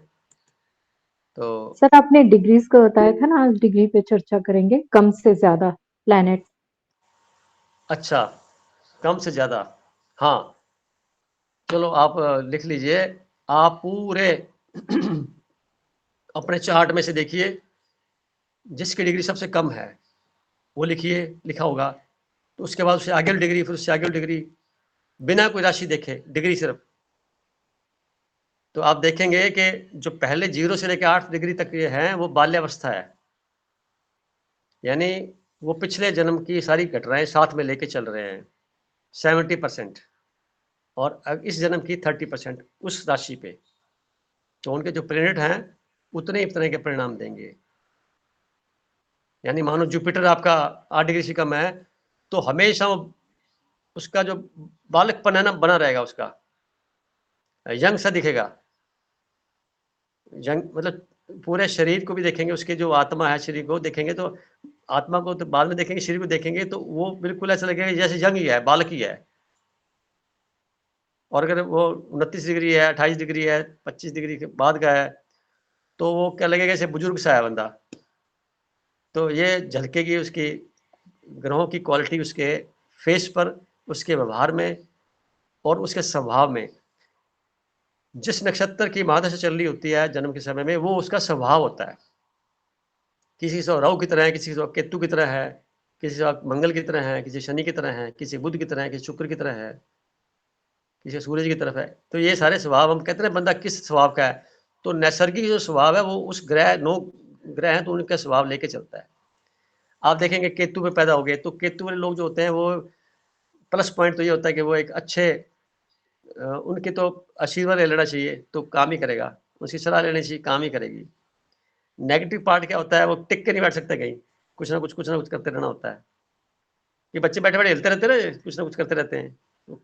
तो सर आपने डिग्रीज का बताया था ना, आज डिग्री पे चर्चा करेंगे, कम से ज्यादा प्लैनेट। अच्छा, कम से ज्यादा, हाँ चलो आप लिख लीजिए, आप पूरे अपने चार्ट में से देखिए, जिसकी डिग्री सबसे कम है वो लिखिए, लिखा होगा, तो उसके बाद उससे आगे डिग्री, फिर उससे आगे डिग्री, बिना कोई राशि देखे डिग्री सिर्फ, तो आप देखेंगे कि जो पहले 0 से लेकर 8 डिग्री तक ये हैं, वो बाल्यावस्था है, यानी वो पिछले जन्म की सारी घटनाएं साथ में लेके चल रहे हैं 70%, और इस जन्म की 30% उस राशि पे, तो उनके जो प्लेनेट हैं उतने ही तरह के परिणाम देंगे। यानी मानो जुपिटर आपका 8 डिग्री से कम है, तो हमेशा उसका जो बालकपन है ना बना रहेगा, उसका यंग सा दिखेगा, यंग मतलब पूरे शरीर को भी देखेंगे, उसके जो आत्मा है शरीर को देखेंगे, तो आत्मा को तो बाद में देखेंगे, शरीर को देखेंगे तो वो बिल्कुल ऐसा लगेगा जैसे यंग ही है, बालक ही है। और अगर वो 29 डिग्री है, 28 डिग्री है, 25 डिग्री के बाद का है, तो वो क्या लगेगा जैसे बुजुर्ग सा है बंदा। तो ये झलकेगी उसकी ग्रहों की क्वालिटी उसके फेस पर, उसके व्यवहार में और उसके स्वभाव में। जिस नक्षत्र की महादशा चल रही होती है जन्म के समय में, वो उसका स्वभाव होता है, किसी से राहु की तरह है, किसी से केतु की तरह है, किसी से मंगल की तरह है, किसी शनि की तरह है, किसी बुध की तरह है, किसी शुक्र की तरह है, किसी सूरज की तरफ है। तो ये सारे स्वभाव, हम कहते हैं बंदा किस स्वभाव का है, तो नैसर्गिक जो स्वभाव है वो उस ग्रह, 9 ग्रह हैं तो उनका स्वभाव लेके चलता है। आप देखेंगे केतु में पैदा हो गए, तो केतु वाले लोग जो होते हैं, वो प्लस पॉइंट तो ये होता है कि वो एक अच्छे, उनके तो आशीर्वाद ले लेना चाहिए तो काम ही करेगा, उसकी सलाह लेनी चाहिए, काम ही करेगी। नेगेटिव पार्ट क्या होता है, वो टिक के नहीं बैठ सकते कहीं, कुछ ना कुछ करते रहना होता है। ये बच्चे बैठे बैठे हिलते रहते हैं, कुछ ना कुछ करते रहते हैं, तो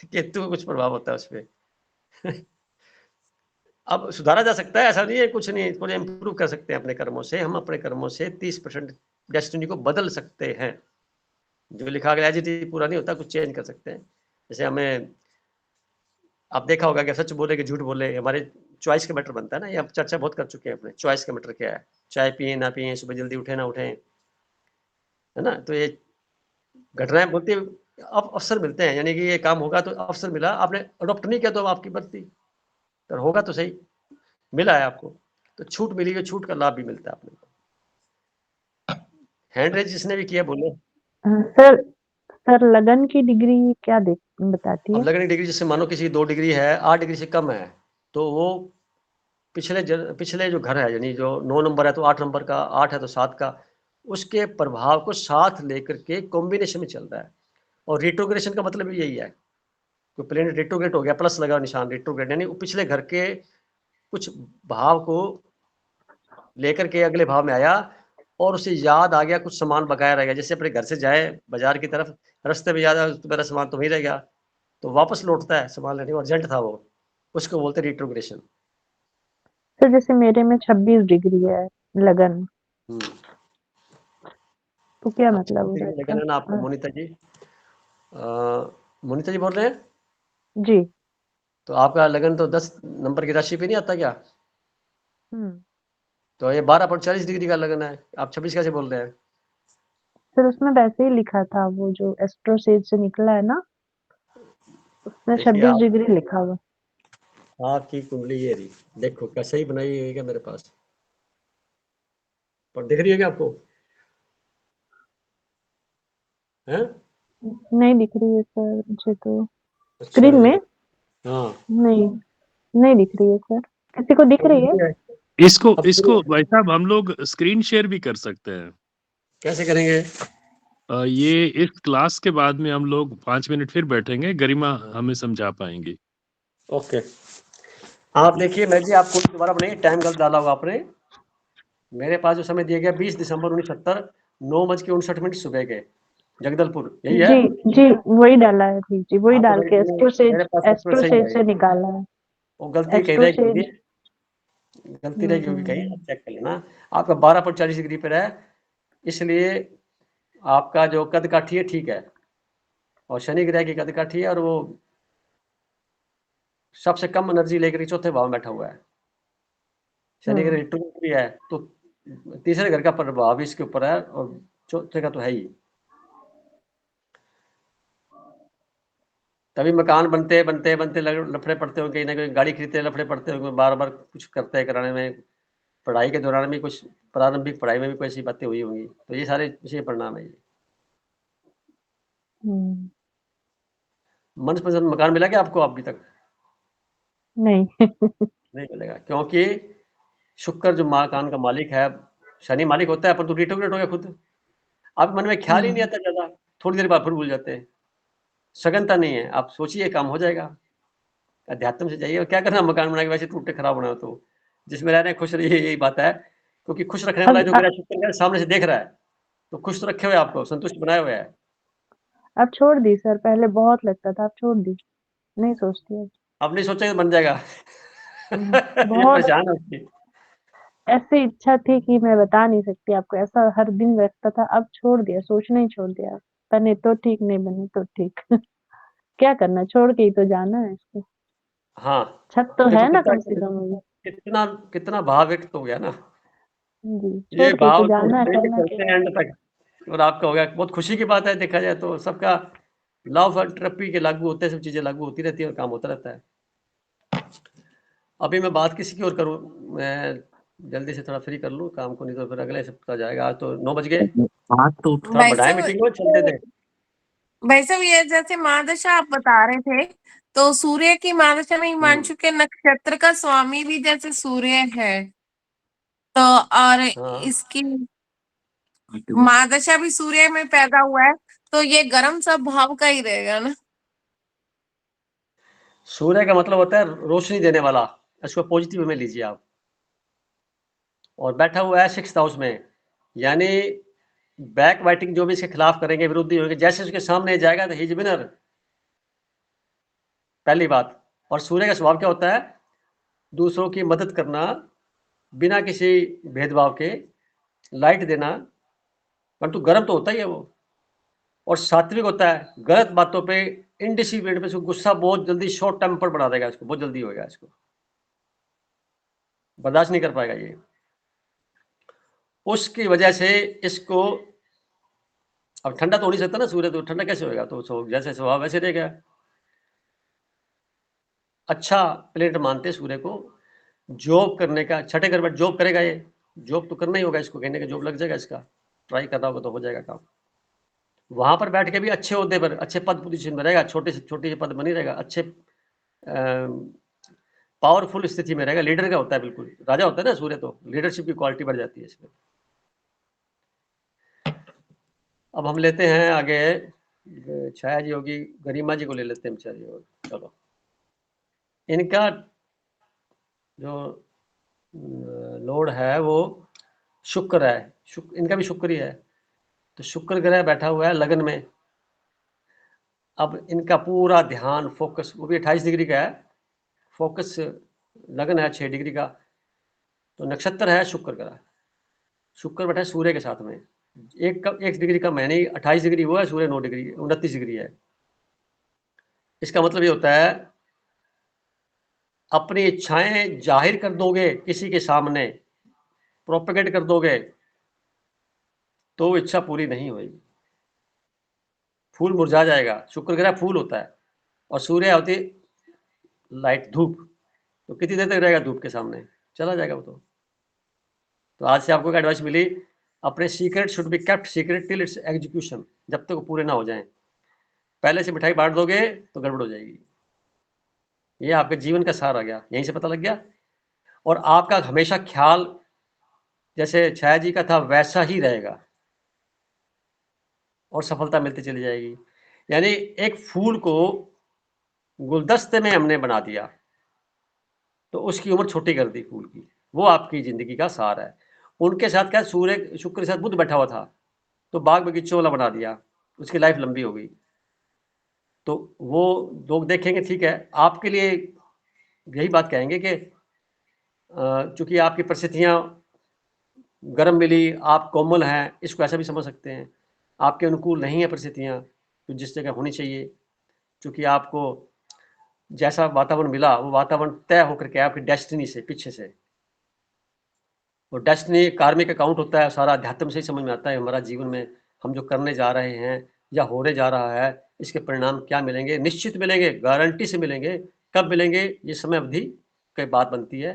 केतु का कुछ प्रभाव होता है उस पर। अब सुधारा जा सकता है, ऐसा नहीं है, कुछ नहीं, इसको इम्प्रूव कर सकते हैं अपने कर्मों से। हम अपने कर्मों से 30% डेस्टिनी को बदल सकते हैं। जो लिखा गया है पूरा नहीं होता, कुछ चेंज कर सकते हैं। जैसे हमें आप देखा होगा कि सच बोले कि झूठ बोले, हमारे चॉइस का मैटर बनता है ना। ये आप चर्चा बहुत कर चुके हैं अपने, चॉइस का मैटर क्या है, चाय पिए ना पिए, सुबह जल्दी उठे ना उठे, है ना। तो ये घटनाएं बोलती अब अवसर मिलते हैं, यानी कि ये काम होगा तो अवसर मिला, आपने अडॉप्ट नहीं किया तो आपकी मर्जी, पर होगा तो सही, मिला है आपको, तो छूट मिली है, छूट का लाभ भी मिलता है आपने को। हैंड रेज जिसने भी किया बोलो। सर सर लगन की डिग्री क्या बताती अब है? लगन की डिग्री जैसे मानो किसी 2 डिग्री है, 8 डिग्री से कम है, तो वो पिछले जो घर है, यानी जो 9 नंबर है तो 8 नंबर का, 8 है तो 7 का, उसके प्रभाव को साथ लेकर के कॉम्बिनेशन में चल रहा है। और रेट्रोग्रेशन का मतलब भी यही है, तो प्लेनेट रेट्रोग्रेड हो गया, प्लस लगा निशान रेट्रोग्रेड, यानी पिछले घर के कुछ भाव को लेकर के अगले भाव में आया, और उसे याद आ गया, कुछ सामान बकाया रह गया। जैसे अपने घर से जाए बाजार की तरफ, रास्ते में याद आया तो मेरा सामान तो वहीं रह गया, तो वापस लौटता है सामान लेने, अर्जेंट था वो, उसको बोलते हैं रेट्रोग्रेशन। सर जैसे मेरे में 26 डिग्री है लगन, तो क्या मतलब होगा लेकिन इसका? है ना आपको मोनिता जी, मोनिता जी बोल रहे हैं, जी। तो आपका लगन तो 10 नंबर की राशि पे नहीं आता क्या? हम्म। तो ये 12.40 डिग्री का लगन है, आप 26 कैसे बोल रहे हैं? सर उसमें वैसे ही लिखा था, वो जो एस्ट्रो सेज से निकला है ना, उसमें देखिए 26 डिग्री लिखा हुआ। आपकी कुंडली ये रही, देखो कैसे ही बनाई है क्या मेरे पास, पर दिख रही है क्या आपको? हैं? नहीं दिख रही है सर मुझे तो, अच्छा स्क्रीन में हाँ, नहीं, नहीं दिख रही है सर। किसी को दिख रही है? इसको अब इसको भाई साहब हम लोग स्क्रीन शेयर भी कर सकते हैं। कैसे करेंगे? ये इस क्लास के बाद में हम लोग 5 मिनट फिर बैठेंगे, गरिमा हमें समझा पाएंगी। ओके, आप देखिए मैं जी आपको दोबारा बनाइए, टाइम गलत डाला होगा आपने। मेरे पास जो समय दिया गया 20 दिसंबर 1970, 9:59 सुबह के, जगदलपुर, यही है। जी जी वही डाला है, जी वही हाँ तो डाल भाई के मेरे पास सब कुछ एस्ट्रो सही सेज है, से निकाला है। वो गलती कहीं एस्ट्रो रहेगी होगी, सेज। गलती रहेगी होगी कहीं, आप चेक कर लेना। आपका 12.40 डिग्री पर है, इसलिए आपका जो कद काठी है ठीक है, और शनि ग्रह की कद काठी है, और वो सबसे कम एनर्जी लेकर के चौथे भाव में बैठा हुआ है। शनि ग्रह रेट्रोग्रेड भी है, तो तीसरे घर का प्रभाव भी इसके ऊपर है, और चौथे का तो है ही। तभी मकान बनते बनते बनते लफड़े पड़ते होंगे, कहीं ना कहीं गाड़ी खरीदते लफड़े पड़ते होंगे, बार बार कुछ करते हैं कराने में, पढ़ाई के दौरान भी कुछ, प्रारंभिक पढ़ाई में भी कोई ऐसी बातें हुई होंगी, तो ये सारे विषय परिणाम है ये। मनपसंद मकान मिला क्या आपको अभी तक? नहीं। नहीं मिलेगा, क्योंकि शुक्र जो मकान का मालिक है, शनि मालिक होता है, पर तो रिट्रोग्रेड हो गया खुद। आप मन में ख्याल ही नहीं आता ज्यादा, थोड़ी देर बाद फिर भूल जाते हैं, सघनता नहीं है। आप सोचिए काम हो जाएगा, अध्यात्म से जाइए, और क्या करना मकान बना के वैसे टूटे खराब होना, तो जिसमें रह रहे हैं खुश रहिए, यही बात है। क्योंकि खुश रखने वाला अब जो ग्रह शुक्र है सामने से देख रहा है, तो खुश तो रखे हुए आपको, संतुष्ट बनाए हुए है। अब छोड़ दी सर, पहले बहुत लगता था, अब छोड़ दी, नहीं सोचती अब। अब नहीं सोचेंगे तो बन जाएगा। ये बहुत परेशान है उसकी। ऐसी इच्छा थी कि मैं बता नहीं सकती आपको, ऐसा हर दिन लगता था, अब छोड़ दिया, सोचना ही छोड़ दिया। बने तो ठीक, नहीं बने तो ठीक। क्या करना, छोड़ के ही तो जाना है इसको। हाँ, छत तो देखो है ना कितना कम से कम अभी। कितना कितना भाव व्यक्त हो गया ना, जी, ये छोड़ के ही तो भाव तो जाना है, लेके करना क्या चलते है। हैं एंड तक, और आपका हो गया। बहुत खुशी की बात है, देखा जाए तो सबका लॉ ऑफ एंट्रोपी के लागू होते हैं, सब चीजें लागू होती रहती है और काम होता रहता है। अभी मैं बात किसी की और करूँ, मैं जल्दी से थोड़ा फ्री कर लूँ काम को, नहीं तो फिर अगले सप्ताह जाएगा। आज तो 9 बज गए, थोड़ा भाई बढ़ाए साहब, मीटिंग को, चलते थे। भाई साहब ये जैसे महादशा आप बता रहे थे, तो सूर्य की महादशा में हिमांशु के नक्षत्र का स्वामी भी जैसे सूर्य है, तो और हाँ, इसकी महादशा भी सूर्य में पैदा हुआ है, तो ये गर्म सब भाव का ही रहेगा ना? सूर्य का मतलब होता है रोशनी देने वाला, इसको पॉजिटिव में लीजिए आप। और बैठा हुआ है 6th हाउस में, यानी बैक वाइटिंग जो भी इसके खिलाफ करेंगे, विरोधी होंगे, जैसे उसके सामने जाएगा तो ही इज विनर, पहली बात। और सूर्य का स्वभाव क्या होता है? दूसरों की मदद करना बिना किसी भेदभाव के, लाइट देना, परंतु गर्म तो होता ही है वो। और सात्विक होता है, गलत बातों पे इनडिसिप्लिन पे, इसको गुस्सा बहुत जल्दी, शॉर्ट टेम्पर बना देगा, इसको बहुत जल्दी होगा, इसको बर्दाश्त नहीं कर पाएगा ये। उसकी वजह से इसको, अब ठंडा तो हो नहीं सकता ना सूर्य, तो ठंडा कैसे होगा, तो जैसे स्वभाव वैसे रहेगा। अच्छा प्लेनेट मानते सूर्य को, जॉब करने का, छठे घर में जॉब करेगा ये, जॉब तो करना ही होगा इसको, कहने का जॉब लग जाएगा इसका, ट्राई करना होगा तो हो जाएगा काम। वहां पर बैठ के भी अच्छे ओहदे पर, अच्छे पद पोजीशन में रहेगा, छोटे से छोटे पद बनी रहेगा, अच्छे पावरफुल स्थिति में रहेगा, लीडर का होता है, बिल्कुल राजा होता है ना सूर्य, तो लीडरशिप की क्वालिटी बढ़ जाती है इसमें। अब हम लेते हैं आगे, छाया जी होगी, गरिमा जी को ले लेते हैं, छाया जी और चलो। इनका जो लॉर्ड है वो शुक्र है, इनका भी शुक्र ही है, तो शुक्र ग्रह बैठा हुआ है लगन में। अब इनका पूरा ध्यान, फोकस, वो भी 28 डिग्री का है, फोकस लगन है 6 डिग्री का, तो नक्षत्र है शुक्र ग्रह, शुक्र बैठा है सूर्य के साथ में, एक डिग्री का मैंने 28 डिग्री वो है, सूर्य 9 डिग्री 29 डिग्री है। इसका मतलब ये होता है अपनी इच्छाएं जाहिर कर दोगे किसी के सामने, प्रोपेगेट कर दोगे, तो इच्छा पूरी नहीं होगी, फूल मुरझा जाएगा। शुक्र ग्रह फूल होता है और सूर्य होती लाइट, धूप, तो कितनी देर तक रहेगा धूप के सामने, चला जाएगा वो तो आज से आपको एडवाइस मिली, अपने secret should be kept secret till it's execution, जब तक वो पूरे ना हो जाएं। पहले से मिठाई बांट दोगे तो गड़बड़ हो जाएगी। ये आपके जीवन का सार आ गया, यहीं से पता लग गया। और आपका हमेशा ख्याल जैसे छाया जी का था वैसा ही रहेगा और सफलता मिलती चली जाएगी। यानी एक फूल को गुलदस्ते में हमने बना दिया तो उसकी उम्र छोटी कर दी फूल की, वो आपकी जिंदगी का सार है। उनके साथ क्या, सूर्य शुक्र के साथ बुध बैठा हुआ था, तो बाग बगीचों वाला बना दिया, उसकी लाइफ लंबी हो गई। तो वो लोग देखेंगे, ठीक है, आपके लिए यही बात कहेंगे कि चूंकि आपकी परिस्थितियां गर्म मिली, आप कोमल हैं, इसको ऐसा भी समझ सकते हैं, आपके अनुकूल नहीं है परिस्थितियां तो जिस जगह होनी चाहिए, चूंकि आपको जैसा वातावरण मिला वो वातावरण तय होकर के आपकी डेस्टिनी से पीछे से, और डेस्टिनी कार्मिक अकाउंट होता है, सारा अध्यात्म से ही समझ में आता है हमारा जीवन में हम जो करने जा रहे हैं या होने जा रहा है, इसके परिणाम क्या मिलेंगे, निश्चित मिलेंगे, गारंटी से मिलेंगे। कब मिलेंगे, ये समय अवधि की बात बनती है।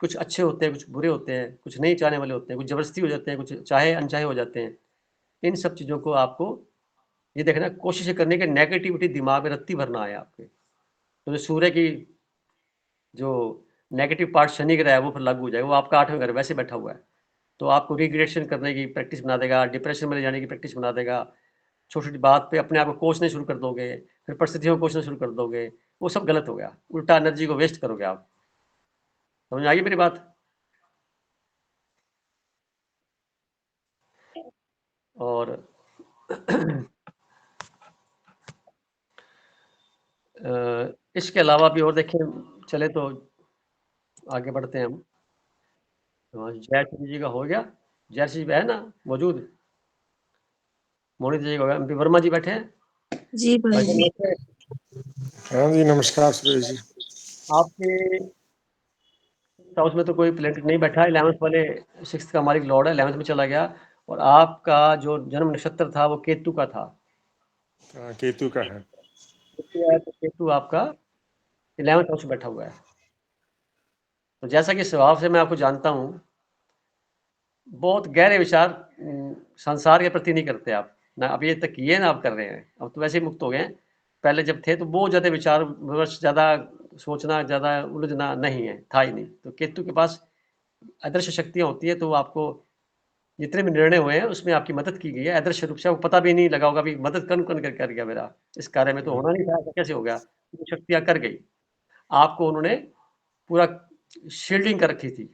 कुछ अच्छे होते हैं, कुछ बुरे होते हैं, कुछ नहीं चाहने वाले होते हैं, कुछ जबरदस्ती हो जाते हैं, कुछ चाहे अनचाहे हो जाते हैं। इन सब चीज़ों को आपको ये देखना, कोशिश करने की नेगेटिविटी दिमाग में रत्ती भरना है आपके। तो सूर्य की जो नेगेटिव पार्ट शनि ग्रह है वो फिर लागू हो जाएगा, वो आपका 8वें घर वैसे बैठा हुआ है, तो आपको रिग्रेशन करने की प्रैक्टिस बना देगा, डिप्रेशन में ले जाने की प्रैक्टिस बना देगा, छोटी छोटी बात पे अपने आप को कोसने शुरू कर दोगे, फिर परिस्थितियों को कोसना शुरू कर दोगे, वो सब गलत हो गया, उल्टा एनर्जी को वेस्ट करोगे आप। समझ में आ गई मेरी बात? और इसके अलावा भी और देखें चले तो आगे बढ़ते हैं हम। जयश्री जी का हो गया, जयश्री जी है ना मौजूद, मोनित जी का हो गया, MP वर्मा जी बैठे हैं जी भाई। हाँ जी, नमस्कार सुरेश जी। आपके हाउस में तो कोई प्लेनेट नहीं बैठा, 11th वाले 6th का मालिक लॉर्ड है, 11th में चला गया, और आपका जो जन्म नक्षत्र था वो केतु का था। हाँ, केतु का है। तो केतु आपका 11th हाउस में बैठा हुआ है। तो जैसा कि स्वभाव से मैं आपको जानता हूँ, बहुत गहरे विचार संसार के प्रति नहीं करते आप ना, अभी तक किए ना आप कर रहे हैं, अब तो वैसे ही मुक्त हो गए। पहले जब थे तो बहुत ज़्यादा विचार विमर्श, ज़्यादा सोचना, ज़्यादा उलझना नहीं है, था ही नहीं। तो केतु के पास अदृश्य शक्तियाँ होती है, तो आपको जितने भी निर्णय हुए हैं उसमें आपकी मदद की गई है अदृश्य रूप से, आपको पता भी नहीं लगा होगा भी मदद कौन कौन कर गया मेरा, इस कार्य में तो होना नहीं था, ऐसा कैसे हो गया, शक्तियाँ कर गई, आपको उन्होंने पूरा शील्डिंग कर रखी थी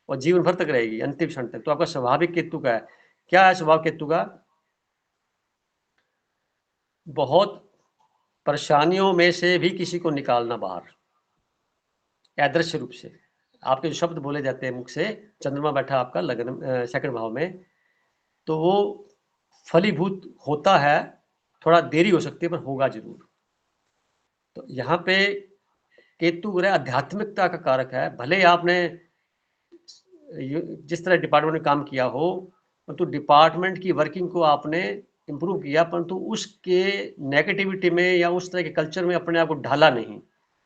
और जीवन भर तक रहेगी, अंतिम क्षण तक। तो आपका स्वाभाविक केतु का है, क्या है स्वभाव केतु का, बहुत परेशानियों में से भी किसी को निकालना बाहर, अदृश्य रूप से। आपके जो शब्द बोले जाते हैं मुख से, चंद्रमा बैठा आपका लगन 2nd भाव में, तो वो फलीभूत होता है, थोड़ा देरी हो सकती है पर होगा जरूर। तो यहाँ पे केतु ग्रह आध्यात्मिकता का कारक है। भले ही आपने जिस तरह डिपार्टमेंट में काम किया हो, परंतु डिपार्टमेंट की वर्किंग को आपने इम्प्रूव किया, परंतु उसके नेगेटिविटी में या उस तरह के कल्चर में अपने आप को ढाला नहीं।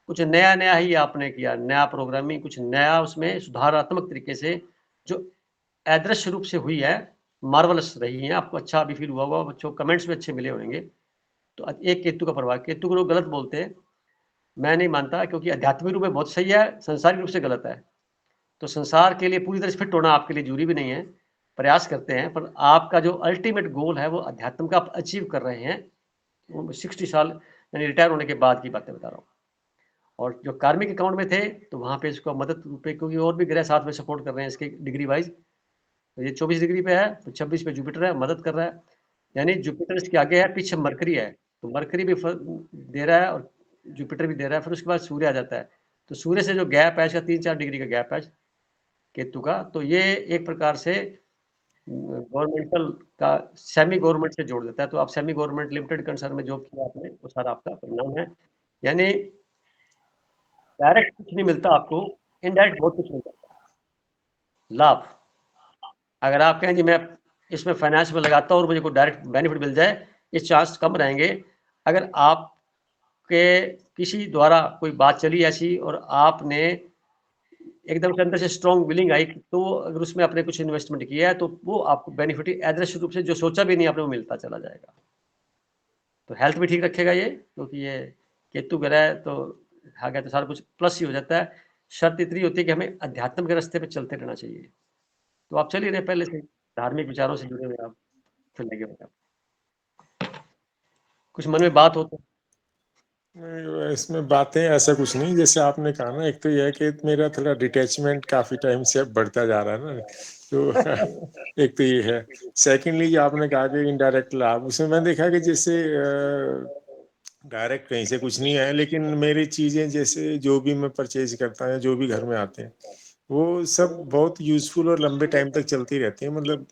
कुछ नया नया ही आपने किया, नया प्रोग्रामिंग, कुछ नया उसमें सुधारात्मक तरीके से जो अदृश्य रूप से हुई है, मार्वलस रही है। आपको अच्छा भी फील हुआ होगा, बच्चों कमेंट्स भी अच्छे मिले होंगे। तो एक केतु का प्रभाव, केतु को लोग गलत बोलते हैं, मैं नहीं मानता, क्योंकि आध्यात्मिक रूप में बहुत सही है, संसारिक रूप से गलत है। तो संसार के लिए पूरी तरह से फिट होना आपके लिए जरूरी भी नहीं है, प्रयास करते हैं, पर आपका जो अल्टीमेट गोल है वो अध्यात्म का आप अचीव कर रहे हैं। 60 साल यानी रिटायर होने के बाद की बातें बता रहा हूँ। और जो कार्मिक अकाउंट में थे तो वहाँ पे इसको मदद रूप पे, क्योंकि और भी ग्रह साथ में सपोर्ट कर रहे हैं इसके डिग्री वाइज। तो ये 24 डिग्री पे है, तो 26 पे जुपिटर है, मदद कर रहा है। यानी जुपिटर इसके आगे है, पीछे मरकरी है, तो मरकरी भी दे रहा है और जुपिटर भी दे रहा है। फिर उसके बाद सूर्य आ जाता है, तो सूर्य से जो गैप है इसका 3-4 डिग्री का गैप है केतु का। तो ये एक प्रकार से गवर्नमेंटल का सेमी गवर्नमेंट से जोड़ देता है। तो आप सेमी गवर्नमेंट लिमिटेड कंसर्न में जॉब किया आपने, वो सारा आपका परिणाम है। यानी डायरेक्ट कुछ नहीं मिलता आपको, इनडायरेक्ट बहुत कुछ मिलता है। लाभ, अगर आप कहें जी मैं इसमें फाइनेंस में लगाता हूँ और मुझे कोई डायरेक्ट बेनिफिट मिल जाए, ये चांस कम रहेंगे। अगर आपके किसी द्वारा कोई बात चली ऐसी और आपने एकदम से अंदर से स्ट्रॉन्ग विलिंग आई, तो अगर उसमें आपने कुछ इन्वेस्टमेंट किया है तो वो आपको बेनिफिट अदृश्य रूप से जो सोचा भी नहीं आपने वो मिलता चला जाएगा। तो हेल्थ भी ठीक रखेगा ये, क्योंकि ये केतु ग्रह तो आ गया तो सारा कुछ प्लस ही हो जाता है। शर्त इतनी होती है कि हमें अध्यात्म के रास्ते पे चलते रहना चाहिए। तो आप चलिए रहे पहले से धार्मिक विचारों से जुड़े हुए, आप फिर लगे हुए आप। कुछ मन में बात हो तो नहीं, इसमें बातें ऐसा कुछ नहीं, जैसे आपने कहा ना, एक तो यह है कि मेरा थोड़ा डिटैचमेंट काफी टाइम से अब बढ़ता जा रहा है ना, तो एक तो ये है। सेकेंडली जो आपने कहा कि इनडायरेक्ट लाभ, उसमें मैंने देखा कि जैसे डायरेक्ट कहीं से कुछ नहीं है, लेकिन मेरी चीजें जैसे जो भी मैं परचेज करता हूँ, जो भी घर में आते हैं, वो सब बहुत यूजफुल और लंबे टाइम तक चलती रहती है। मतलब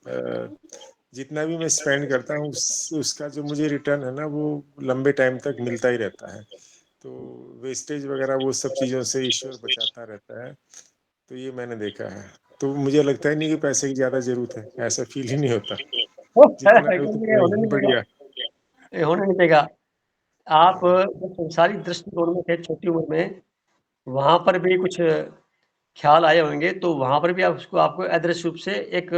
जितना भी मैं स्पेंड करता हूँ उसका जो मुझे रिटर्न है ना, वो लंबे टाइम तक मिलता ही रहता है। तो वेस्टेज वगैरह वो सब चीजों से ईश्वर बचाता रहता है। तो ये मैंने देखा है। तो मुझे लगता ही नहीं कि पैसे की ज्यादा जरूरत है, ऐसा फील ही नहीं होता। जितना है उतना होने नहीं बढ़िया। देगा, ये होने नहीं देगा। आप जब संसारिक दृष्टिकोण में थे छोटी उम्र में, वहां पर भी कुछ ख्याल आए होंगे, तो वहां पर भी आप उसको आपको अदृश्य रूप से एक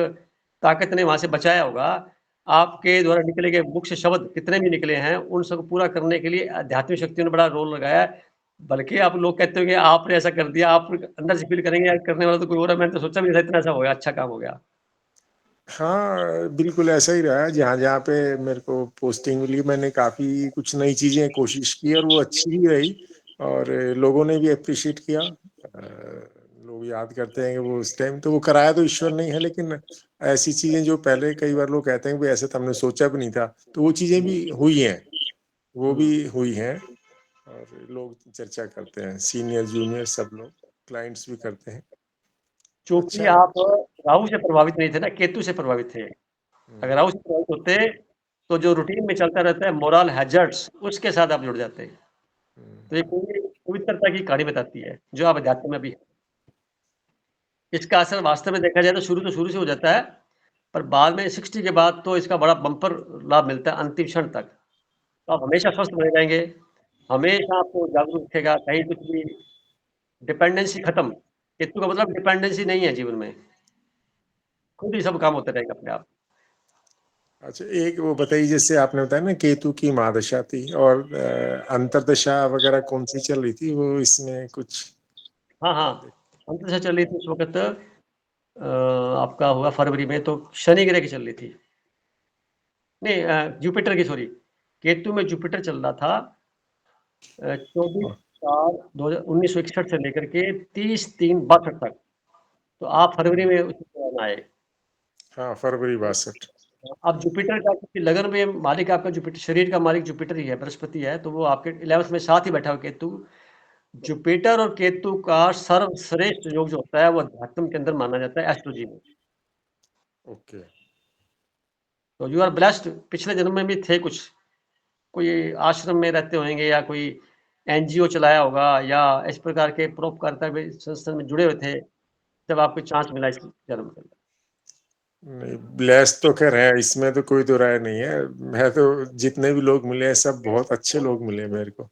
ताकत ने वहां से बचाया होगा। आपके द्वारा निकले गए मुख से शब्द कितने भी निकले हैं, उन सबको पूरा करने के लिए आध्यात्मिक शक्तियों ने बड़ा रोल लगाया है। बल्कि आप लोग कहते होंगे आपने ऐसा कर दिया, आप अंदर से फील करेंगे यार करने वाला तो कोई और है, मैंने तो सोचा भी नहीं था इतना ऐसा हो गया, अच्छा काम हो गया। हाँ, बिल्कुल ऐसा ही रहा है। जहाँ जहाँ पे मेरे को पोस्टिंग मिली, मैंने काफी कुछ नई चीजें कोशिश की और वो अच्छी भी रही, और लोगों ने भी अप्रिशिएट किया। लोग याद करते हैं कि वो उस टाइम तो वो कराया तो ईश्वर नहीं है, लेकिन ऐसी चीजें जो पहले कई बार लोग कहते हैं कि ऐसे तो हमने सोचा भी नहीं था, तो वो चीजें भी हुई हैं, वो भी हुई हैं। और लोग चर्चा करते हैं, सीनियर जूनियर सब लोग, क्लाइंट्स भी करते हैं। चूंकि अच्छा है। आप राहु से प्रभावित नहीं थे ना, केतु से प्रभावित थे। अगर राहु से प्रभावित होते तो जो रूटीन में चलता रहता है मोरल हैजर्ड्स, उसके साथ आप जुड़ जाते हैं। तो ये पूरी पवित्रता की कहानी बताती है जो आप अध्यात्म में भी है। इसका असर वास्तव में देखा जाए तो शुरू से हो जाता है, पर बाद में 60 के बाद तो इसका बड़ा बम्पर लाभ मिलता है अंतिम क्षण तक। तो आप हमेशा स्वस्थ बने रहेंगे, हमेशा आपको जागरूक रखेगा, कहीं कुछ भी डिपेंडेंसी खत्म। केतु का मतलब डिपेंडेंसी नहीं है जीवन में, खुद ही सब काम होते रहेगा अपने आप। अच्छा, एक वो बताइए, जैसे आपने बताया ना केतु की महादशा थी, और अंतरदशा वगैरह कौन सी चल रही थी, वो इसमें कुछ? हाँ, अंतदशा चल रही थी उस वक़्त, आपका हुआ फरवरी में, तो शनि ग्रह की चल रही थी। नहीं, जुपिटर की, सॉरी, केतु में जुपिटर चल रहा था 24/4/1961 से लेकर के 30/3/62 तक। तो आप फरवरी में उस दौरान आए। हाँ, फरवरी 62। अब जुपिटर का, क्योंकि लगन में मालिक आपका जुपिटर, शरीर का मालिक जुपिटर ही है, बृहस्पति है, तो वो आपके 11th में साथ ही बैठा हुआ केतु। जुपिटर और केतु का सर्वश्रेष्ठ योग जो होता है वो अध्यात्म के अंदर माना जाता है एस्ट्रोलॉजी में। ओके। तो यू आर ब्लेस्ड, पिछले जन्म में भी थे कुछ, कोई आश्रम में रहते होंगे या कोई एनजीओ चलाया होगा या इस प्रकार के परोपकारिता संस्थान में जुड़े हुए थे जब आपको चांस मिला इस जन्म के अंदर? नहीं, ब्लेस्ड तो खैर है, इसमें तो कोई दो राय नहीं है। मैं तो जितने भी लोग मिले हैं सब बहुत अच्छे लोग मिले मेरे को।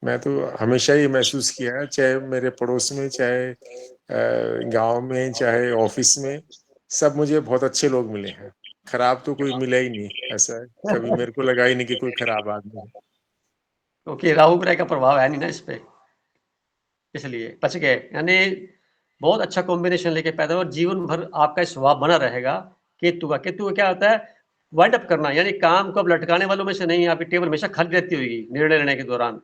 मैं तो हमेशा ही महसूस किया है, चाहे मेरे पड़ोस में, चाहे गांव में, चाहे ऑफिस में, सब मुझे बहुत अच्छे लोग मिले हैं। खराब तो कोई मिला ही नहीं, ऐसा है कभी मेरे को लगा ही नहीं कि कोई खराब आदमी है। क्योंकि राहु ग्रह का प्रभाव है नहीं ना इस पे, इसलिए बच गए। यानी बहुत अच्छा कॉम्बिनेशन लेके पैदा हुआ और जीवन भर आपका स्वभाव बना रहेगा। केतु का क्या होता है? वाइंड अप करना, यानी काम को अब लटकाने वालों में से नहीं। आपकी टेबल हमेशा खाली रहती होगी निर्णय लेने के दौरान।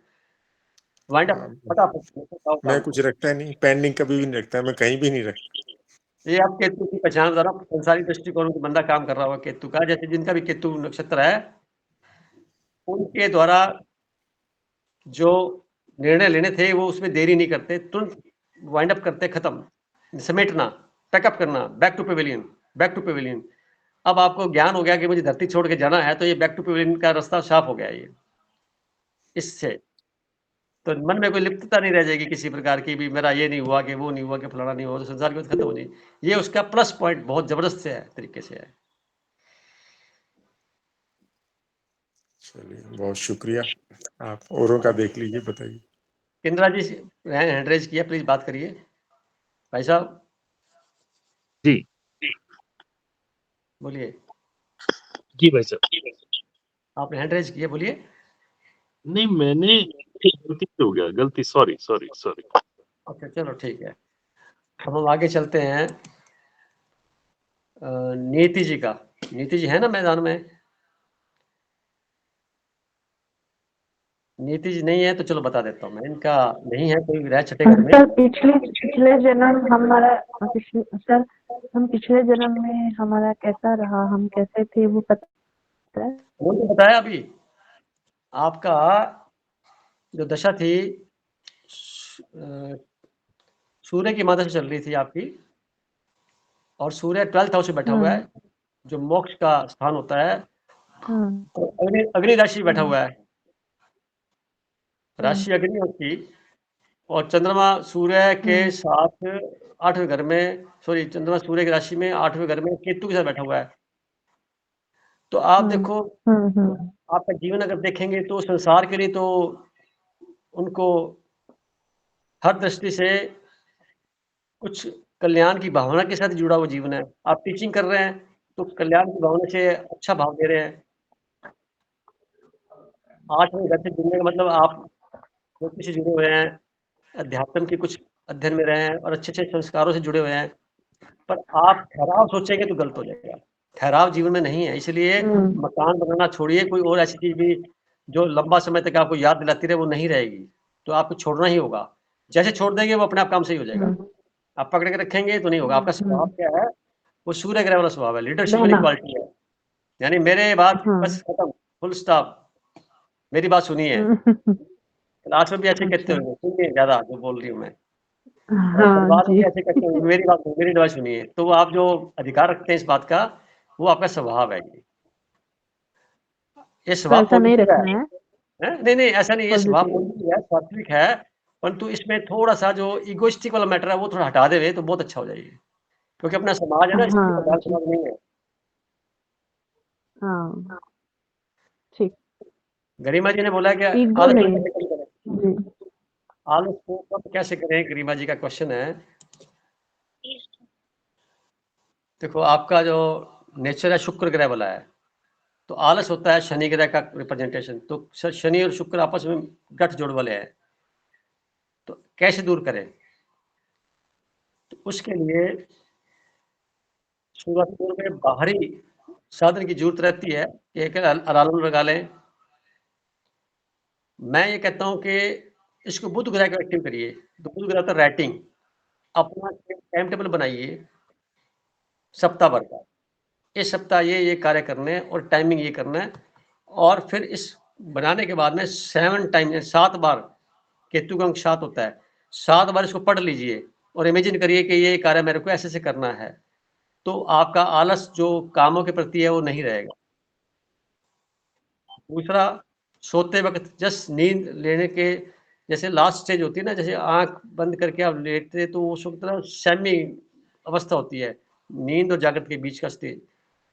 वाइंड अप फटाफट मैं कुछ रखता ही नहीं, पेंडिंग कभी भी नहीं रखता, मैं कहीं भी नहीं रखता। ये आप केतु की पहचान बता रहा हूँ, संसारी दृष्टिकोण में बंदा काम कर रहा होगा केतु का। जैसे जिनका भी केतु नक्षत्र है उनके द्वारा जो निर्णय लेने थे वो उसमें देरी नहीं करते, तुरंत वाइंड अप करते, खत्म, समेटना, पैकअप करना, बैक टू पेविलियन। अब आपको ज्ञान हो गया कि मुझे धरती छोड़ के जाना है, तो ये बैक टू पेविलियन का रास्ता साफ हो गया। ये इससे तो मन में कोई लिप्तता नहीं रह जाएगी किसी प्रकार की भी, मेरा ये नहीं हुआ कि वो नहीं हुआ कि फलाना नहीं हुआ, तो संसार की बात खत्म हो जाएगी। ये उसका प्लस पॉइंट बहुत जबरदस्त से है, तरीके से है। चलिए, बहुत शुक्रिया। आप औरों का देख लीजिए, बताइए। इंदिरा जी हैंड रेज किया, प्लीज बात करिए भाई साहब। जी बोलिए। जी भाई साहब। आपने हैंड रेज किया, बोलिए। नहीं, मैंने गलती से हो गया, गलती, सॉरी। अच्छा चलो ठीक है, हम आगे चलते हैं। नीति जी का, नीति जी है ना मैदान में? नीति जी नहीं है तो चलो बता देता हूँ मैं, इनका नहीं है कोई रह छठे घर में। सर पिछले जन्म हमारा सर हम पिछले जन्म में हमारा कैसा रहा, हम कैसे थे, वो पता है? वो तो बताया अभी। आपका जो दशा थी सूर्य की मादशा चल रही थी आपकी, और सूर्य 12th हाउस में बैठा हुआ है जो मोक्ष का स्थान होता है। तो अग्नि राशि बैठा हुआ है, राशि अग्नि होती, और चंद्रमा सूर्य के साथ 8वें घर में, सॉरी चंद्रमा सूर्य की राशि में 8वें घर में केतु के साथ बैठा हुआ है। तो आप देखो आपका जीवन अगर देखेंगे तो संसार के लिए तो उनको हर दृष्टि से कुछ कल्याण की भावना के साथ जुड़ा हुआ जीवन है। आप टीचिंग कर रहे हैं तो कल्याण की भावना से अच्छा भाव दे रहे हैं। 8वें घर से जुड़ने का मतलब आप ज्योतिष से जुड़े हुए हैं, अध्यात्म के कुछ अध्ययन में रहे हैं और अच्छे अच्छे संस्कारों से जुड़े हुए हैं। पर आप ठहराव सोचेंगे तो गलत हो जाएगा। ठहराव जीवन में नहीं है, इसलिए मकान बनाना छोड़िए, कोई और ऐसी चीज भी जो लंबा समय तक आपको याद दिलाती रहे वो नहीं रहेगी, तो आपको छोड़ना ही होगा। जैसे छोड़ देंगे वो अपने आप काम सही हो जाएगा। आप पकड़ के रखेंगे तो नहीं होगा। आपका स्वभाव क्या है? वो सूर्य ग्रह वाला स्वभाव है, लीडरशिप वाली क्वालिटी है। यानी मेरे बात बस खत्म, फुल स्टॉप, मेरी बात सुनिए। क्लास में भी ऐसे कहते होंगे, सुनिए ज्यादा जो बोल रही हूँ मैं, परिवार में भी ऐसे कहते होंगे, मेरी बात सुनिए। तो आप जो अधिकार रखते हैं इस बात का, वो आपका स्वभाव है। ये स्वभाव ऐसा नहीं पॉजिटिव रखना है। नहीं ऐसा नहीं, ये स्वभाव पॉजिटिव है, सात्विक है, परंतु इसमें थोड़ा सा जो इगोइस्टिक वाला मैटर है वो थोड़ा हटा देवे तो बहुत अच्छा हो जाएगी, क्योंकि अपना समाज है ना, इसलिए प्रधान समाज नहीं है। हाँ ठीक। गरिमा जी ने बोला कि आलस को कम कैसे करें, गरिमा जी का क्वेश्चन है। देखो आपका जो नेचर है शुक्र ग्रह वाला है, तो आलस होता है शनि ग्रह का रिप्रेजेंटेशन। तो शनि और शुक्र आपस में गठ जोड़ वाले हैं, तो कैसे दूर करें? तो उसके लिए शुरुआती दौर में बाहरी साधन की जरूरत रहती है। एक अलार्म लगा लें। मैं ये कहता हूं कि इसको बुध ग्रह को एक्टिव करिए। तो बुध ग्रह होता है राइटिंग। अपना टाइम टेबल बनाइए सप्ताह भर का, इस सप्ताह ये कार्य करने हैं और टाइमिंग ये करना है। और फिर इस बनाने के बाद में 7 टाइम 7 बार, केतु का अंक 7 होता है, 7 बार इसको पढ़ लीजिए और इमेजिन करिए कि ये कार्य मेरे को ऐसे से करना है। तो आपका आलस जो कामों के प्रति है वो नहीं रहेगा। दूसरा, सोते वक्त जस्ट नींद लेने के जैसे लास्ट स्टेज होती है ना, जैसे आँख बंद करके आप लेटते हैं तो उस वक़्त ना सेमी अवस्था होती है, नींद और जागृत के बीच का स्टेज,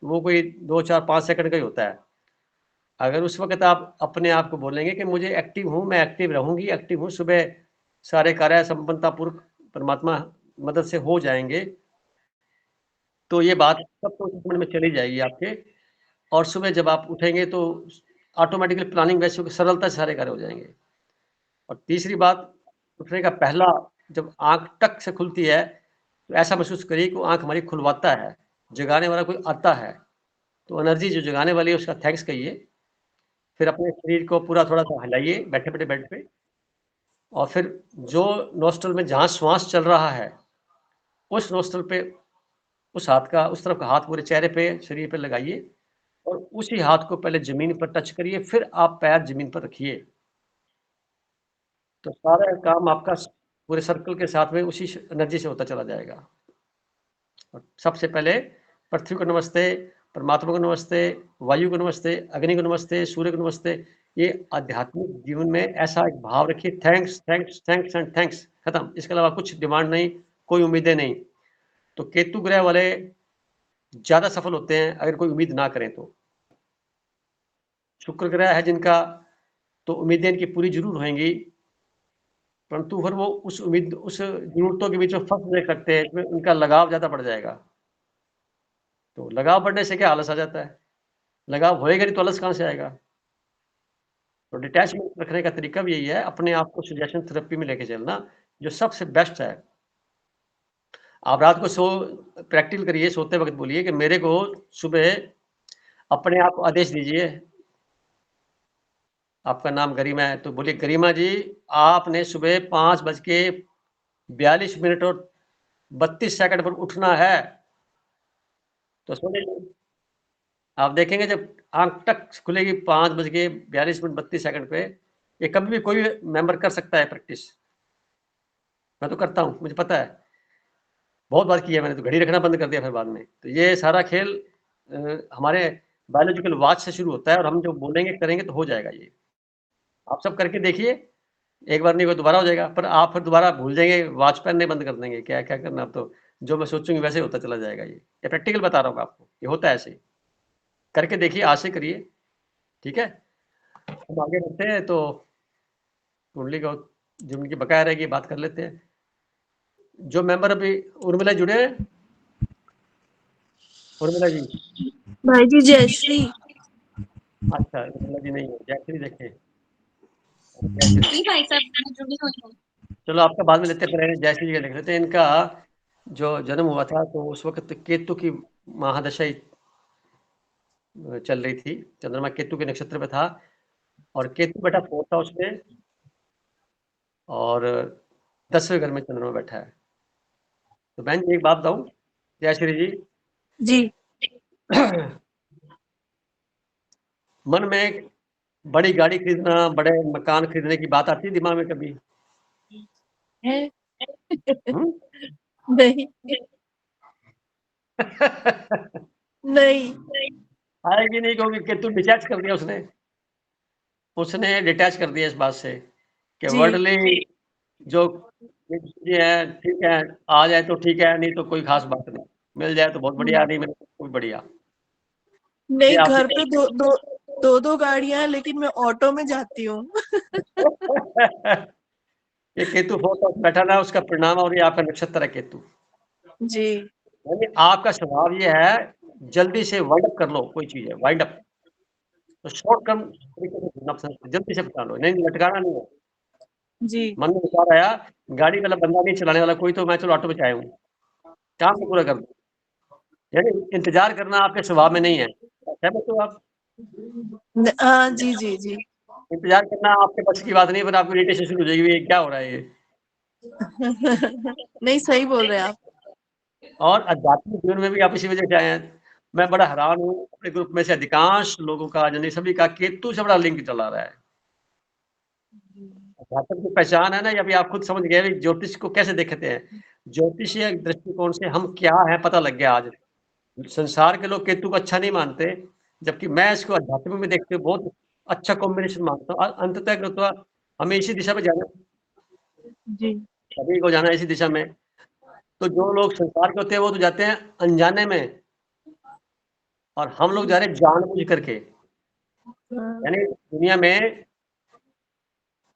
वो कोई 2, 4, 5 सेकंड का ही होता है। अगर उस वक़्त आप अपने आप को बोलेंगे कि मुझे एक्टिव हूँ, मैं एक्टिव रहूँगी, एक्टिव हूँ, सुबह सारे कार्य संपन्नतापूर्वक परमात्मा मदद से हो जाएँगे, तो ये बात सबको में चली जाएगी आपके, और सुबह जब आप उठेंगे तो ऑटोमेटिकली प्लानिंग वैसे सरलता से सारे कार्य हो जाएँगे। और तीसरी बात, उठने का पहला जब आँख टक से खुलती है, तो ऐसा महसूस करिए कि वो आँख हमारी खुलवाता है, जगाने वाला कोई आता है, तो एनर्जी जो जगाने वाली है उसका थैंक्स कहिए। फिर अपने शरीर को पूरा थोड़ा-सा हिलाइए बैठे-बैठे बेड पे, और फिर जो नोस्ट्रल में जहाँ श्वास चल रहा है, उस नोस्ट्रल पे उस हाथ का, उस तरफ का हाथ पूरे चेहरे पे, शरीर पे लगाइए, और उसी हाथ को पहले ज़मीन पर टच करिए, फिर आप पैर ज़मीन पर रखिए। तो सारा काम आपका पूरे सर्कल के साथ में उसी एनर्जी से होता चला जाएगा। और सबसे पहले पृथ्वी को नमस्ते, परमात्मा को नमस्ते, वायु को नमस्ते, अग्नि को नमस्ते, सूर्य को नमस्ते। ये आध्यात्मिक जीवन में ऐसा एक भाव रखिए, thanks thanks thanks and thanks, खत्म। इसके अलावा कुछ डिमांड नहीं, कोई उम्मीदें नहीं। तो केतु ग्रह वाले ज़्यादा सफल होते हैं अगर कोई उम्मीद ना करें तो। शुक्र ग्रह है जिनका, तो उम्मीदें इनकी पूरी जरूर होंगी, परंतु फिर वो उस उम्मीद, उस जरूरतों के बीच में फंस नहीं सकते, इसमें उनका लगाव ज़्यादा बढ़ जाएगा। तो लगाव बढ़ने से क्या आलस आ जाता है, लगाव होएगा नहीं तो आलस कहाँ से आएगा। तो डिटैचमेंट रखने का तरीका भी यही है, अपने आप को सजेशन थेरेपी में लेके चलना, जो सबसे बेस्ट है। आप रात को प्रैक्टिकल करिए, सोते वक्त बोलिए कि मेरे को सुबह अपने आप को आदेश दीजिए, आपका नाम गरिमा है, तो बोलिए गरिमा जी आपने सुबह 5:42 और 32 सेकंड पर उठना है। तो सोने आप देखेंगे जब आंख टक खुलेगी 5:42 पे, ये कभी भी कोई मेंबर कर सकता है प्रैक्टिस। मैं तो करता हूँ, मुझे पता है, बहुत बार किया मैंने, तो घड़ी रखना बंद कर दिया फिर बाद में। तो ये सारा खेल हमारे बायोलॉजिकल वॉच से शुरू होता है, और हम जो बोलेंगे करेंगे तो हो जाएगा ये। आप सब करके देखिए, एक बार नहीं हुआ दोबारा हो जाएगा, पर आप फिर दोबारा भूल जाएंगे, वॉच पहनने बंद कर देंगे, क्या क्या करना। अब तो जो मैं सोचूंगी वैसे होता चला जाएगा। ये प्रैक्टिकल बता रहा हूँ आपको, ये होता है ऐसे। करके देखिए, आज से करिए, ठीक है। हम आगे बढ़ते हैं, तो कुंडली को जो उनकी बकाया रहेगी बात कर लेते हैं। जो मेंबर अभी उर्मिला जुड़े हैं, उर्मिला जी। भाई जी जयश्री। अच्छा, उर्मिला जी नहीं है, जयश्री देखें। भाई साहब चलो आपका बाद में लेते हैं, पहले जयश्री जी का लिख लेते हैं। इनका जो जन्म हुआ था तो उस वक्त केतु की महादशा चल रही थी, चंद्रमा केतु के नक्षत्र में था, और केतु बैठा 4th हाउस में, और 10वें घर में चंद्रमा बैठा है। तो बहन जी एक बात बताऊं, जयश्री जी जी मन में बड़ी गाड़ी खरीदना, बड़े मकान खरीदने की बात आती है दिमाग में कभी? है नहीं नहीं आएगी नहीं, क्योंकि केतु डिटैच कर दिया उसने, डिटैच कर दिया इस बात से कि वर्ल्डली जो ये है, ठीक है, आ जाए तो ठीक है, नहीं तो कोई खास बात नहीं, मिल जाए तो बहुत बढ़िया, नहीं मिले तो कोई बढ़िया। नहीं, घर पे दो गाड़ियां, लेकिन मैं ऑटो में जाती हूँ। ये केतु 4th हाउस बैठा ना, उसका परिणाम, और ये आपका नक्षत्र है केतु जी। यानी आपका स्वभाव ये है, जल्दी से वाइंड अप कर लो कोई चीज है, वाइंड अप, तो शॉर्ट टर्म तरीके से जल्दी से बता लो, नहीं लटकाना नहीं है। जी। मन में विचार आया, गाड़ी वाला बंदा नहीं चलाने वाला कोई, तो मैं चलो ऑटो में चाहे हूँ, काम को पूरा कर दो। यानी इंतजार करना आपके स्वभाव में नहीं है, सहमत हो आप? हाँ जी जी जी। इंतजार करना आपके बस की बात नहीं, पर आपको इरिटेशन शुरू हो जाएगी, ये क्या हो रहा है ये। नहीं, सही बोल रहे हैं आप। और आध्यात्मिक जीवन में भी आप इसी वजह से आए हैं। मैं बड़ा हैरान हूँ, अपने ग्रुप में से अधिकांश लोगों का, यानी सभी का केतु से बड़ा लिंक चला रहा है। अध्यात्म की पहचान है ना, या भी आप खुद समझ गए ज्योतिष को कैसे देखते हैं। ज्योतिषीय दृष्टिकोण से हम क्या है पता लग गया आज। संसार के लोग केतु को अच्छा नहीं मानते, जबकि मैं इसको अध्यात्म में देखते हुए बहुत अच्छा कॉम्बिनेशन मानता हूँ। अंततः हमें इसी दिशा में जाना, जी सभी को जाना है इसी दिशा में। तो जो लोग संसार के होते हैं वो तो जाते हैं अनजाने में, और हम लोग जा रहे हैं जानबूझ करके। यानी दुनिया में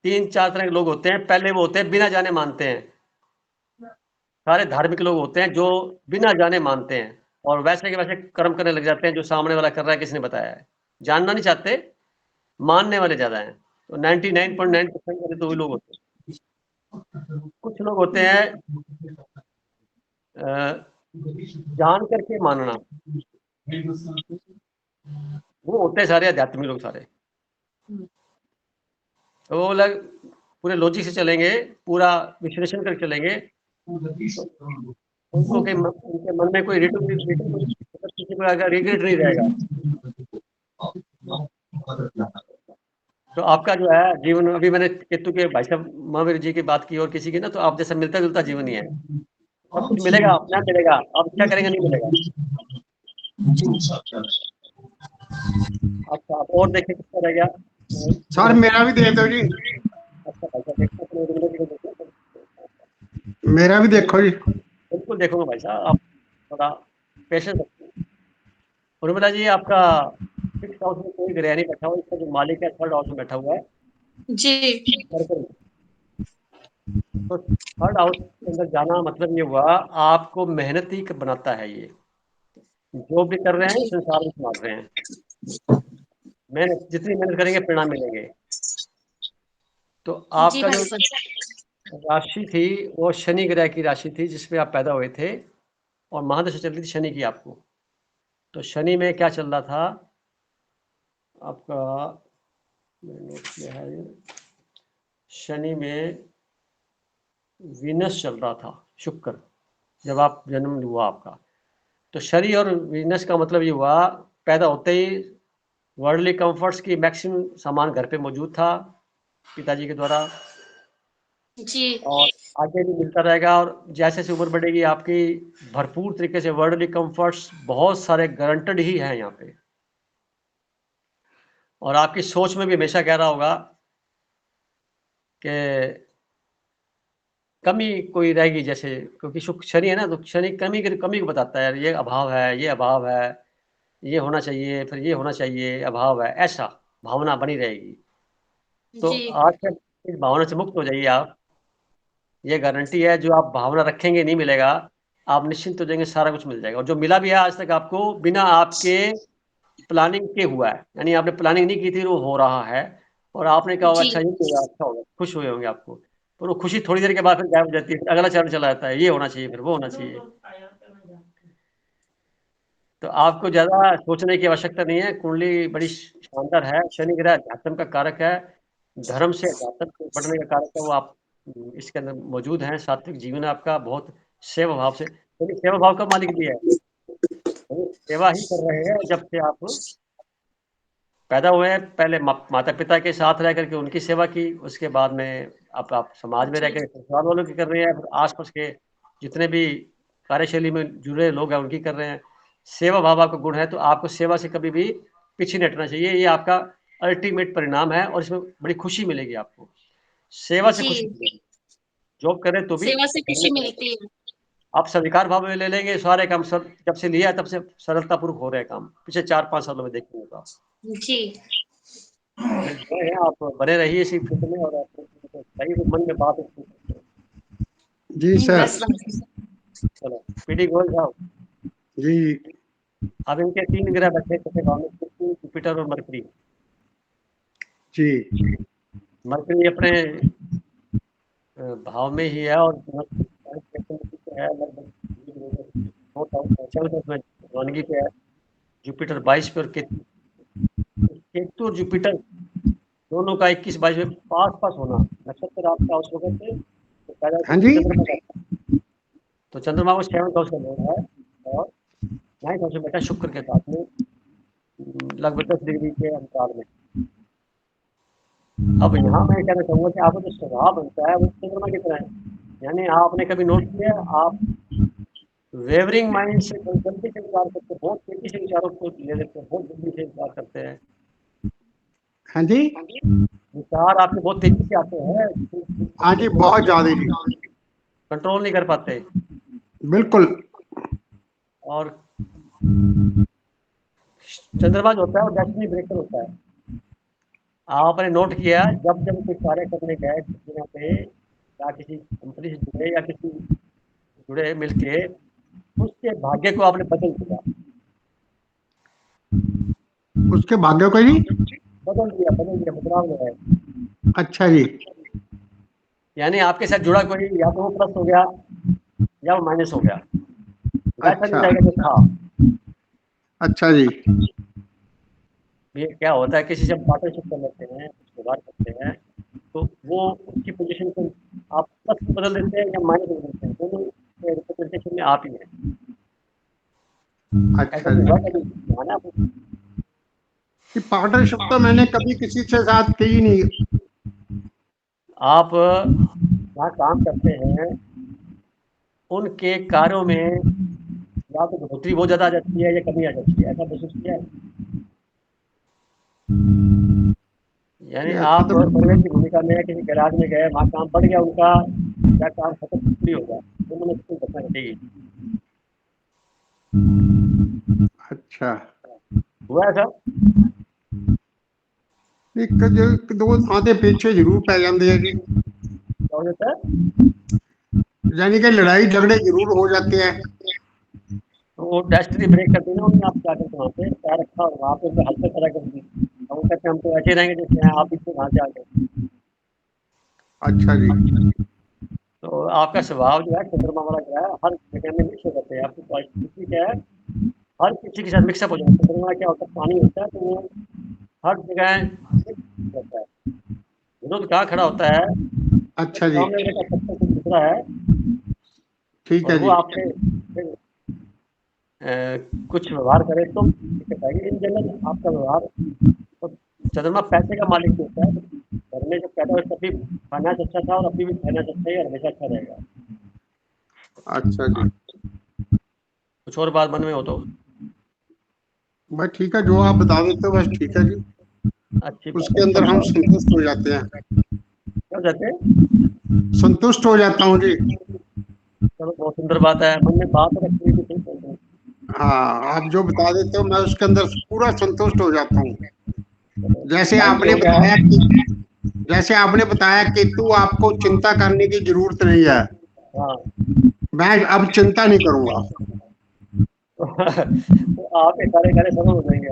3-4 तरह के लोग होते हैं। पहले वो होते हैं बिना जाने मानते हैं, सारे धार्मिक लोग होते हैं जो बिना जाने मानते हैं और वैसे के वैसे कर्म करने लग जाते हैं जो सामने वाला कर रहा है किसने बताया है। जानना नहीं चाहते, मानने वाले ज्यादा हैं। तो 99.9% वाले तो वही लोग होते हैं। कुछ लोग होते हैं जान करके मानना, वो होते हैं सारे आध्यात्मिक लोग सारे। तो वो लोग पूरे लॉजिक से चलेंगे, पूरा विश्लेषण करके चलेंगे, उनको उनके मन में कोई किसी को अगर रिग्रेट नहीं रहेगा। तो आपका जो है जीवन, अभी मैंने केतु के भाई साहब महावीर जी की बात की और किसी की ना, तो आप जैसा मिलता जुलता जीवन ही है। सब कुछ मिलेगा, अपना मिलेगा, आप क्या करेंगे नहीं मिलेगा। अच्छा, आप और देखें किसका रह गया सर, मेरा भी दे दो जी। अच्छा भाई साहब देखो, मेरा भी देखो जी। बिल्कुल देखूंगा भाई साहब, आप थोड़ा पेशेंस रखिए। उर्मिला जी, आपका 6th हाउस में कोई ग्रह नहीं बैठा हुआ, इसका जो मालिक है 3rd हाउस में बैठा हुआ है जी तो 3rd हाउस के अंदर जाना मतलब ये हुआ आपको मेहनती बनाता है। ये जो भी कर रहे हैं संसार में संभाल रहे हैं, मेहनत जितनी मेहनत करेंगे परिणाम मिलेंगे। तो आपका जो राशि थी वो शनि ग्रह की राशि थी जिसमें आप पैदा हुए थे, और महादशा चल रही थी शनि की आपको। तो शनि में क्या चल रहा था आपका, नोट किया है ये, शनि में वीनस चल रहा था, शुक्र, जब आप जन्म हुआ आपका। तो शनि और वीनस का मतलब ये हुआ पैदा होते ही वर्ल्डली कंफर्ट्स की मैक्सिमम सामान घर पे मौजूद था पिताजी के द्वारा, जी और आगे भी मिलता रहेगा। और जैसे जैसे उम्र बढ़ेगी आपकी भरपूर तरीके से वर्ल्डली कंफर्ट्स बहुत सारे गारंटेड ही हैं यहाँ पे। और आपकी सोच में भी हमेशा कह रहा होगा कि कमी कोई रहेगी, जैसे क्योंकि शुक्र शनि है ना, तो शनि कमी को बताता है, ये अभाव है, ये अभाव है, ये होना चाहिए, फिर ये होना चाहिए, अभाव है, ऐसा भावना बनी रहेगी। तो आज तक इस भावना से मुक्त हो जाइए आप, ये गारंटी है। जो आप भावना रखेंगे नहीं मिलेगा, आप निश्चिंत हो जाएंगे, सारा कुछ मिल जाएगा। और जो मिला भी है आज तक आपको बिना आपके प्लानिंग के हुआ है, यानी आपने प्लानिंग नहीं की थी, वो हो रहा है। और आपने कहा होगा अच्छा ये होगा, अच्छा होगा, खुश हुए होंगे आपको, पर वो खुशी थोड़ी देर के बाद फिर गायब हो जाती है, अगला चरण चला जाता है, ये होना चाहिए, फिर वो होना चाहिए। तो आपको ज्यादा सोचने की आवश्यकता नहीं है, कुंडली बड़ी शानदार है। शनि ग्रह अध्यात्म का कारक है, धर्म से अध्यात्म को बढ़ने का कारक है, वो आप इसके अंदर मौजूद हैं। सात्विक जीवन है आपका, बहुत सेवा भाव से, क्योंकि सेवा भाव का मालिक भी है, सेवा ही कर रहे हैं। जब से आप पैदा हुए हैं, पहले माता पिता के साथ रह करके उनकी सेवा की, उसके बाद में आप समाज में रह कर ससुराल वालों की कर रहे हैं, आसपास के जितने भी कार्यशैली में जुड़े लोग हैं उनकी कर रहे हैं। सेवा भाव आपका गुण है, तो आपको सेवा से कभी भी पीछे नहीं हटना चाहिए, ये आपका अल्टीमेट परिणाम है, और इसमें बड़ी खुशी मिलेगी आपको। सेवा से खुशी मिलेगी, जॉब करें तो भी सेवा से खुशी मिलती है। आप स्वीकार भाव में ले लेंगे, सारे काम सर जब से लिया है तब से सरलतापूर्वक हो रहे हैं काम, पिछले 4-5 सालों में देखेंगे तो जी आप बने रहिए इसी फील्ड में, और सही मन में बात जी सर। चलो पीडी गोयल साहब जी। अब इनके 3 ग्रह बैठे थे भाव में, जुपिटर और मरकरी। जी। मरकरी अपने भाव में ही है, और है लगभग रवानगी पे है। जुपिटर 22 पे, और केतु और जुपिटर दोनों का 21-22 में पास होना, नक्षत्र आपका उस वक्त से हाँ जी। तो चंद्रमा को 7th हाउस का लोग है, और 9th हाउस में बैठा शुक्र के साथ में लगभग 10 डिग्री के अंतराल में। अब यहाँ मैं कहना चाहूंगा कि आपका जो स्वभाव बनता है वो चंद्रमा की तरह है, यानी आपने कभी नोट किया, आप वेवरिंग माइंड से जल्दी से विचार करते हैं, बहुत तेजी से विचारों को ले लेते हैं, बहुत जल्दी से विचार करते हैं। हाँ जी। विचार आपके बहुत तेजी से आते हैं, हाँ जी, बहुत ज्यादा जी, कंट्रोल नहीं कर पाते। बिल्कुल। और चंद्रमा जो होता है वो डेस्टिनी ब्रेकर होता है। आपने नोट किया, जब जब कोई कार्य करने गए जगह पे, या किसी कंपनी से जुड़े या किसी जुड़े मिलके, उसके भाग्य को आपने बदल दिया। उसके भाग्य को जी बदल दिया, बदलाव जो है। अच्छा जी, यानी आपके साथ जुड़ा कोई, या तो वो प्लस हो गया या वो माइनस हो गया, वैसा नहीं अच्छा रहेगा जो था। अच्छा जी, ये क्या होता है, किसी से पार्टनरशिप कर लेते हैं, व्यवहार करते हैं, तो वो उसकी पोजीशन को आप प्लस में बदल देते हैं या माइनस में बदल देते हैं, दोनों रिप्रेजेंटेशन में आप ही हैं। अच्छा ऐसा जी। हुआ कभी माना आपको? ये पार्टनरशिप तो मैंने कभी किसी के साथ की ही नहीं। आप जहाँ काम करते हैं उनके कार्यों में या तो बढ़ोतरी बहुत ज्यादा आ जाती है या कमी आ जाती है, ऐसा महसूस किया है? यानी ये ऐसा आप तो परिवेश की भूमिका में किसी गैराज में गए, वहाँ काम बढ़ गया उनका, या काम खत्म फ्री हो गया, दोनों में कोई घटना घटेगी। अच्छा, हुआ ऐसा? एक जो दो थाते पीछे जरूर पै जाते हैं जी, क्या हो जाता है? यानी कि लड़ाई झगड़े जरूर हो जाते हैं। तो वो डेस्टिनी ब्रेक कर दी ना उन्होंने, आप जाकर वहाँ पे पैर रखा और वहाँ पे उनसे हल्का तरह कर दी, और वो कहते हैं हम तो ऐसे रहेंगे जैसे हैं, आप इससे वहाँ से आ गए। अच्छा जी, तो आपका स्वभाव जो है चंद्रमा वाला जो है, हर जगह में मिक्स हो जाते हैं। आपकी क्वालिटी क्या है, हर किसी के साथ मिक्सअप हो जाता है। चंद्रमा क्या होता है, पानी होता है, तो वो हर जगह mix होता है। विरोध कहाँ खड़ा होता है, अच्छा जी, सामने वाले का सबसे कुछ दूसरा है ठीक और है वो जी, आपसे फिर, कुछ व्यवहार करे तो दिक्कत आएगी। इन जनरल आपका व्यवहार, तो चंद्रमा पैसे का मालिक होता है, तो घर में जब पैदा हुए तब भी फाइनेंस अच्छा था और अभी भी फाइनेंस अच्छा ही और हमेशा अच्छा रहेगा। अच्छा जी। कुछ और बात मन में हो तो? बस ठीक है, जो आप बता देते हो बस ठीक है जी, अच्छी बात उसके है, अंदर सब हम बात संतुष्ट हो जाते हैं, क्या हो जाते हैं। संतुष्ट हो जाता हूँ जी। चलो बहुत सुंदर बात है, मन में बात रखनी भी सही बोल रहे हैं। हाँ, आप जो बता देते हो मैं उसके अंदर पूरा संतुष्ट हो जाता हूँ। चलो, जैसे टाइम भी आपने हो गया बताया है। कि आपने बताया कि तू आपको चिंता करने की जरूरत नहीं है, हाँ मैं अब चिंता नहीं करूंगा, तो आपके सारे कार्य सफल हो जाएंगे,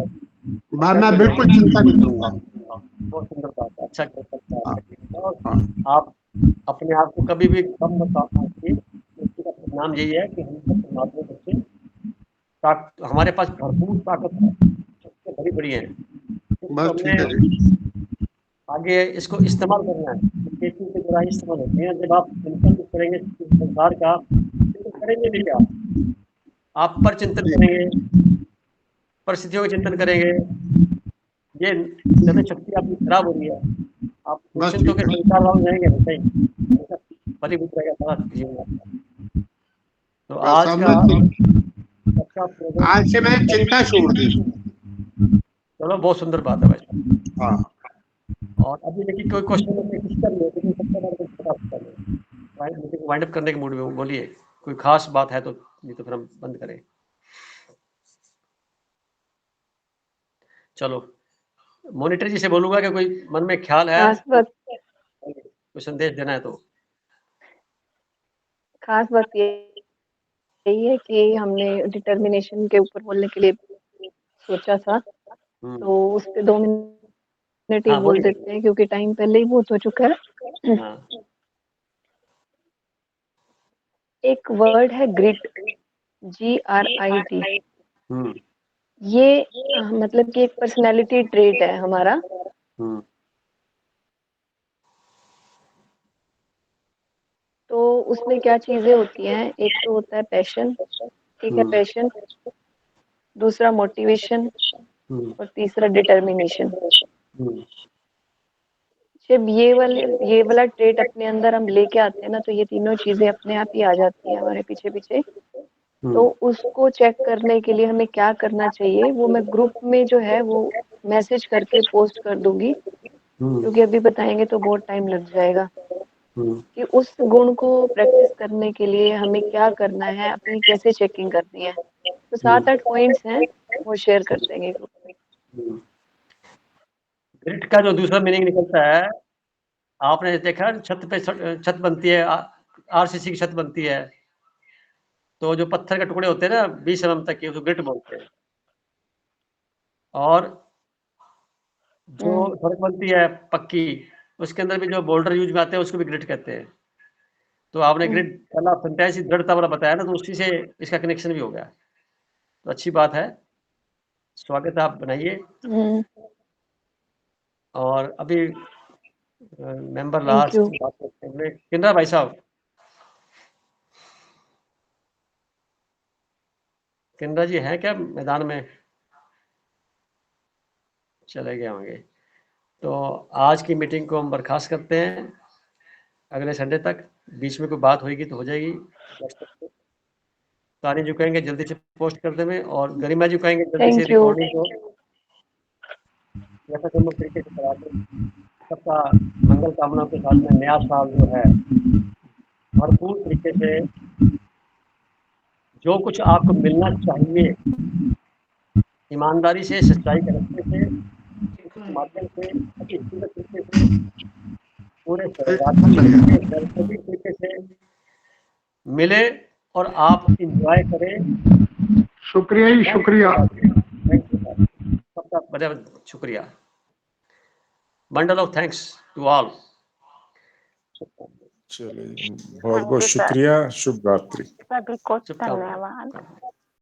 मैं सक्सेस हो बिल्कुल जाएंगे। चिंता नहीं करूंगा। हाँ, बहुत सुंदर बात है, अच्छा करता है हाँ, आपका। और हाँ, आप अपने आप को कभी भी कम मत आंकिए। इसका परिणाम यही है कि हम सब परमात्मा के बच्चे, हमारे पास भरपूर ताकत है, सबसे बड़ी बड़ी है, बस इसको ठीक है हमने जी। आगे इसको इस्तेमाल करना है। खेती के द्वारा इस्तेमाल होती है। जब आप चिंतन करेंगे इस संसार का, तो करेंगे भी क्या, आप पर चिंतन करेंगे, परिस्थितियों का चिंतन करेंगे, ये जब शक्ति आपकी खराब हो रही है, आप बस निश्चिंतों ठीक के है, संसार वाले रहेंगे, हमेशा ही हमेशा फलीभूत रहेगा सारा जीवन आपका। तो बस आज अब का मैं सबका प्रोग्राम, आज से मैंने चिंता छोड़ दी। चलो बहुत सुंदर बात है भाई साहब। हाँ, और अभी देखिए कोई क्वेश्चन में किसी का भी हो, लेकिन सबसे बड़ा कुछ बता सकता है, मीटिंग वाइंड अप करने के मूड में हूँ, बोलिए कोई खास बात है तो, नहीं तो फिर हम बंद करें। चलो मॉनिटर जी से बोलूंगा कि कोई मन में ख्याल है, खास बात कोई संदेश देना है तो। खास बात यही है कि हमने डिटर्मिनेशन के ऊपर बोलने के लिए सोचा था, तो उस पे 2 मिनट ही हाँ बोल बोलिए देते हैं क्योंकि टाइम पहले ही बहुत हो चुका है। हाँ एक वर्ड है ग्रिट, GRIT। हम्म ये मतलब कि एक पर्सनैलिटी ट्रेट है हमारा। हम्म तो उसमें क्या चीजें होती हैं, एक तो होता है पैशन, ठीक है, पैशन, दूसरा मोटिवेशन और तीसरा डिटर्मिनेशन। जब ये वाला ट्रेट अपने अंदर हम लेके आते हैं ना, तो ये तीनों चीजें अपने आप ही आ जाती हैं हमारे पीछे पीछे। तो उसको चेक करने के लिए हमें क्या करना चाहिए, वो मैं ग्रुप में जो है वो मैसेज करके पोस्ट कर दूंगी। क्योंकि अभी बताएंगे तो बहुत टाइम लग जाएगा हम्म, कि उस गुण को प्रैक्टिस करने के लिए हमें क्या करना है, अपनी कैसे चेकिंग करनी है। तो 7-8 पॉइंट्स हैं, वो शेयर कर देंगे ग्रुप में। ग्रिट का जो दूसरा मीनिंग निकलता है, आपने देखा छत पे छत बनती है, आरसीसी की छत बनती है, तो जो पत्थर के टुकड़े होते हैं ना 20 mm तक के, उसको ग्रिट बोलते हैं। और जो सड़क बनती है पक्की, उसके अंदर भी जो बोल्डर यूज में आते हैं उसको भी ग्रिट कहते हैं। तो आपने ग्रिट पहला सेंटेंस ही दृढ़ता वाला बताया ना, तो उसी से इसका कनेक्शन भी हो गया। तो अच्छी बात है, स्वागत है, आप बनाइए। और अभी मेंबर थैंक लास्ट यू। बात करते हुए किन्नर भाई साहब, किन्नर जी हैं क्या मैदान में? चले गए होंगे। तो आज की मीटिंग को हम बर्खास्त करते हैं, अगले संडे तक। बीच में कोई बात होगी तो हो जाएगी। तानी जी कहेंगे जल्दी से पोस्ट कर देंगे, और गरिमा जी कहेंगे जल्दी से थैंक यू। रिकॉर्डिंग को जैसा कि हम लोग तरीके से करा दें। सबका मंगल कामना के साथ में नया साल जो है भरपूर तरीके से, जो कुछ आपको मिलना चाहिए ईमानदारी से, सच्चाई के रास्ते से, माध्यम से, अति सुंदर तरीके से, पूरे सभी तरीके से मिले और आप इंजॉय करें। शुक्रिया ही शुक्रिया। सबका बहुत शुक्रिया। Bundle of thanks to all. चलिए, बहुत बहुत शुक्रिया। शुभ रात्रि। सभी को शुभकामनाएं। धन्यवाद।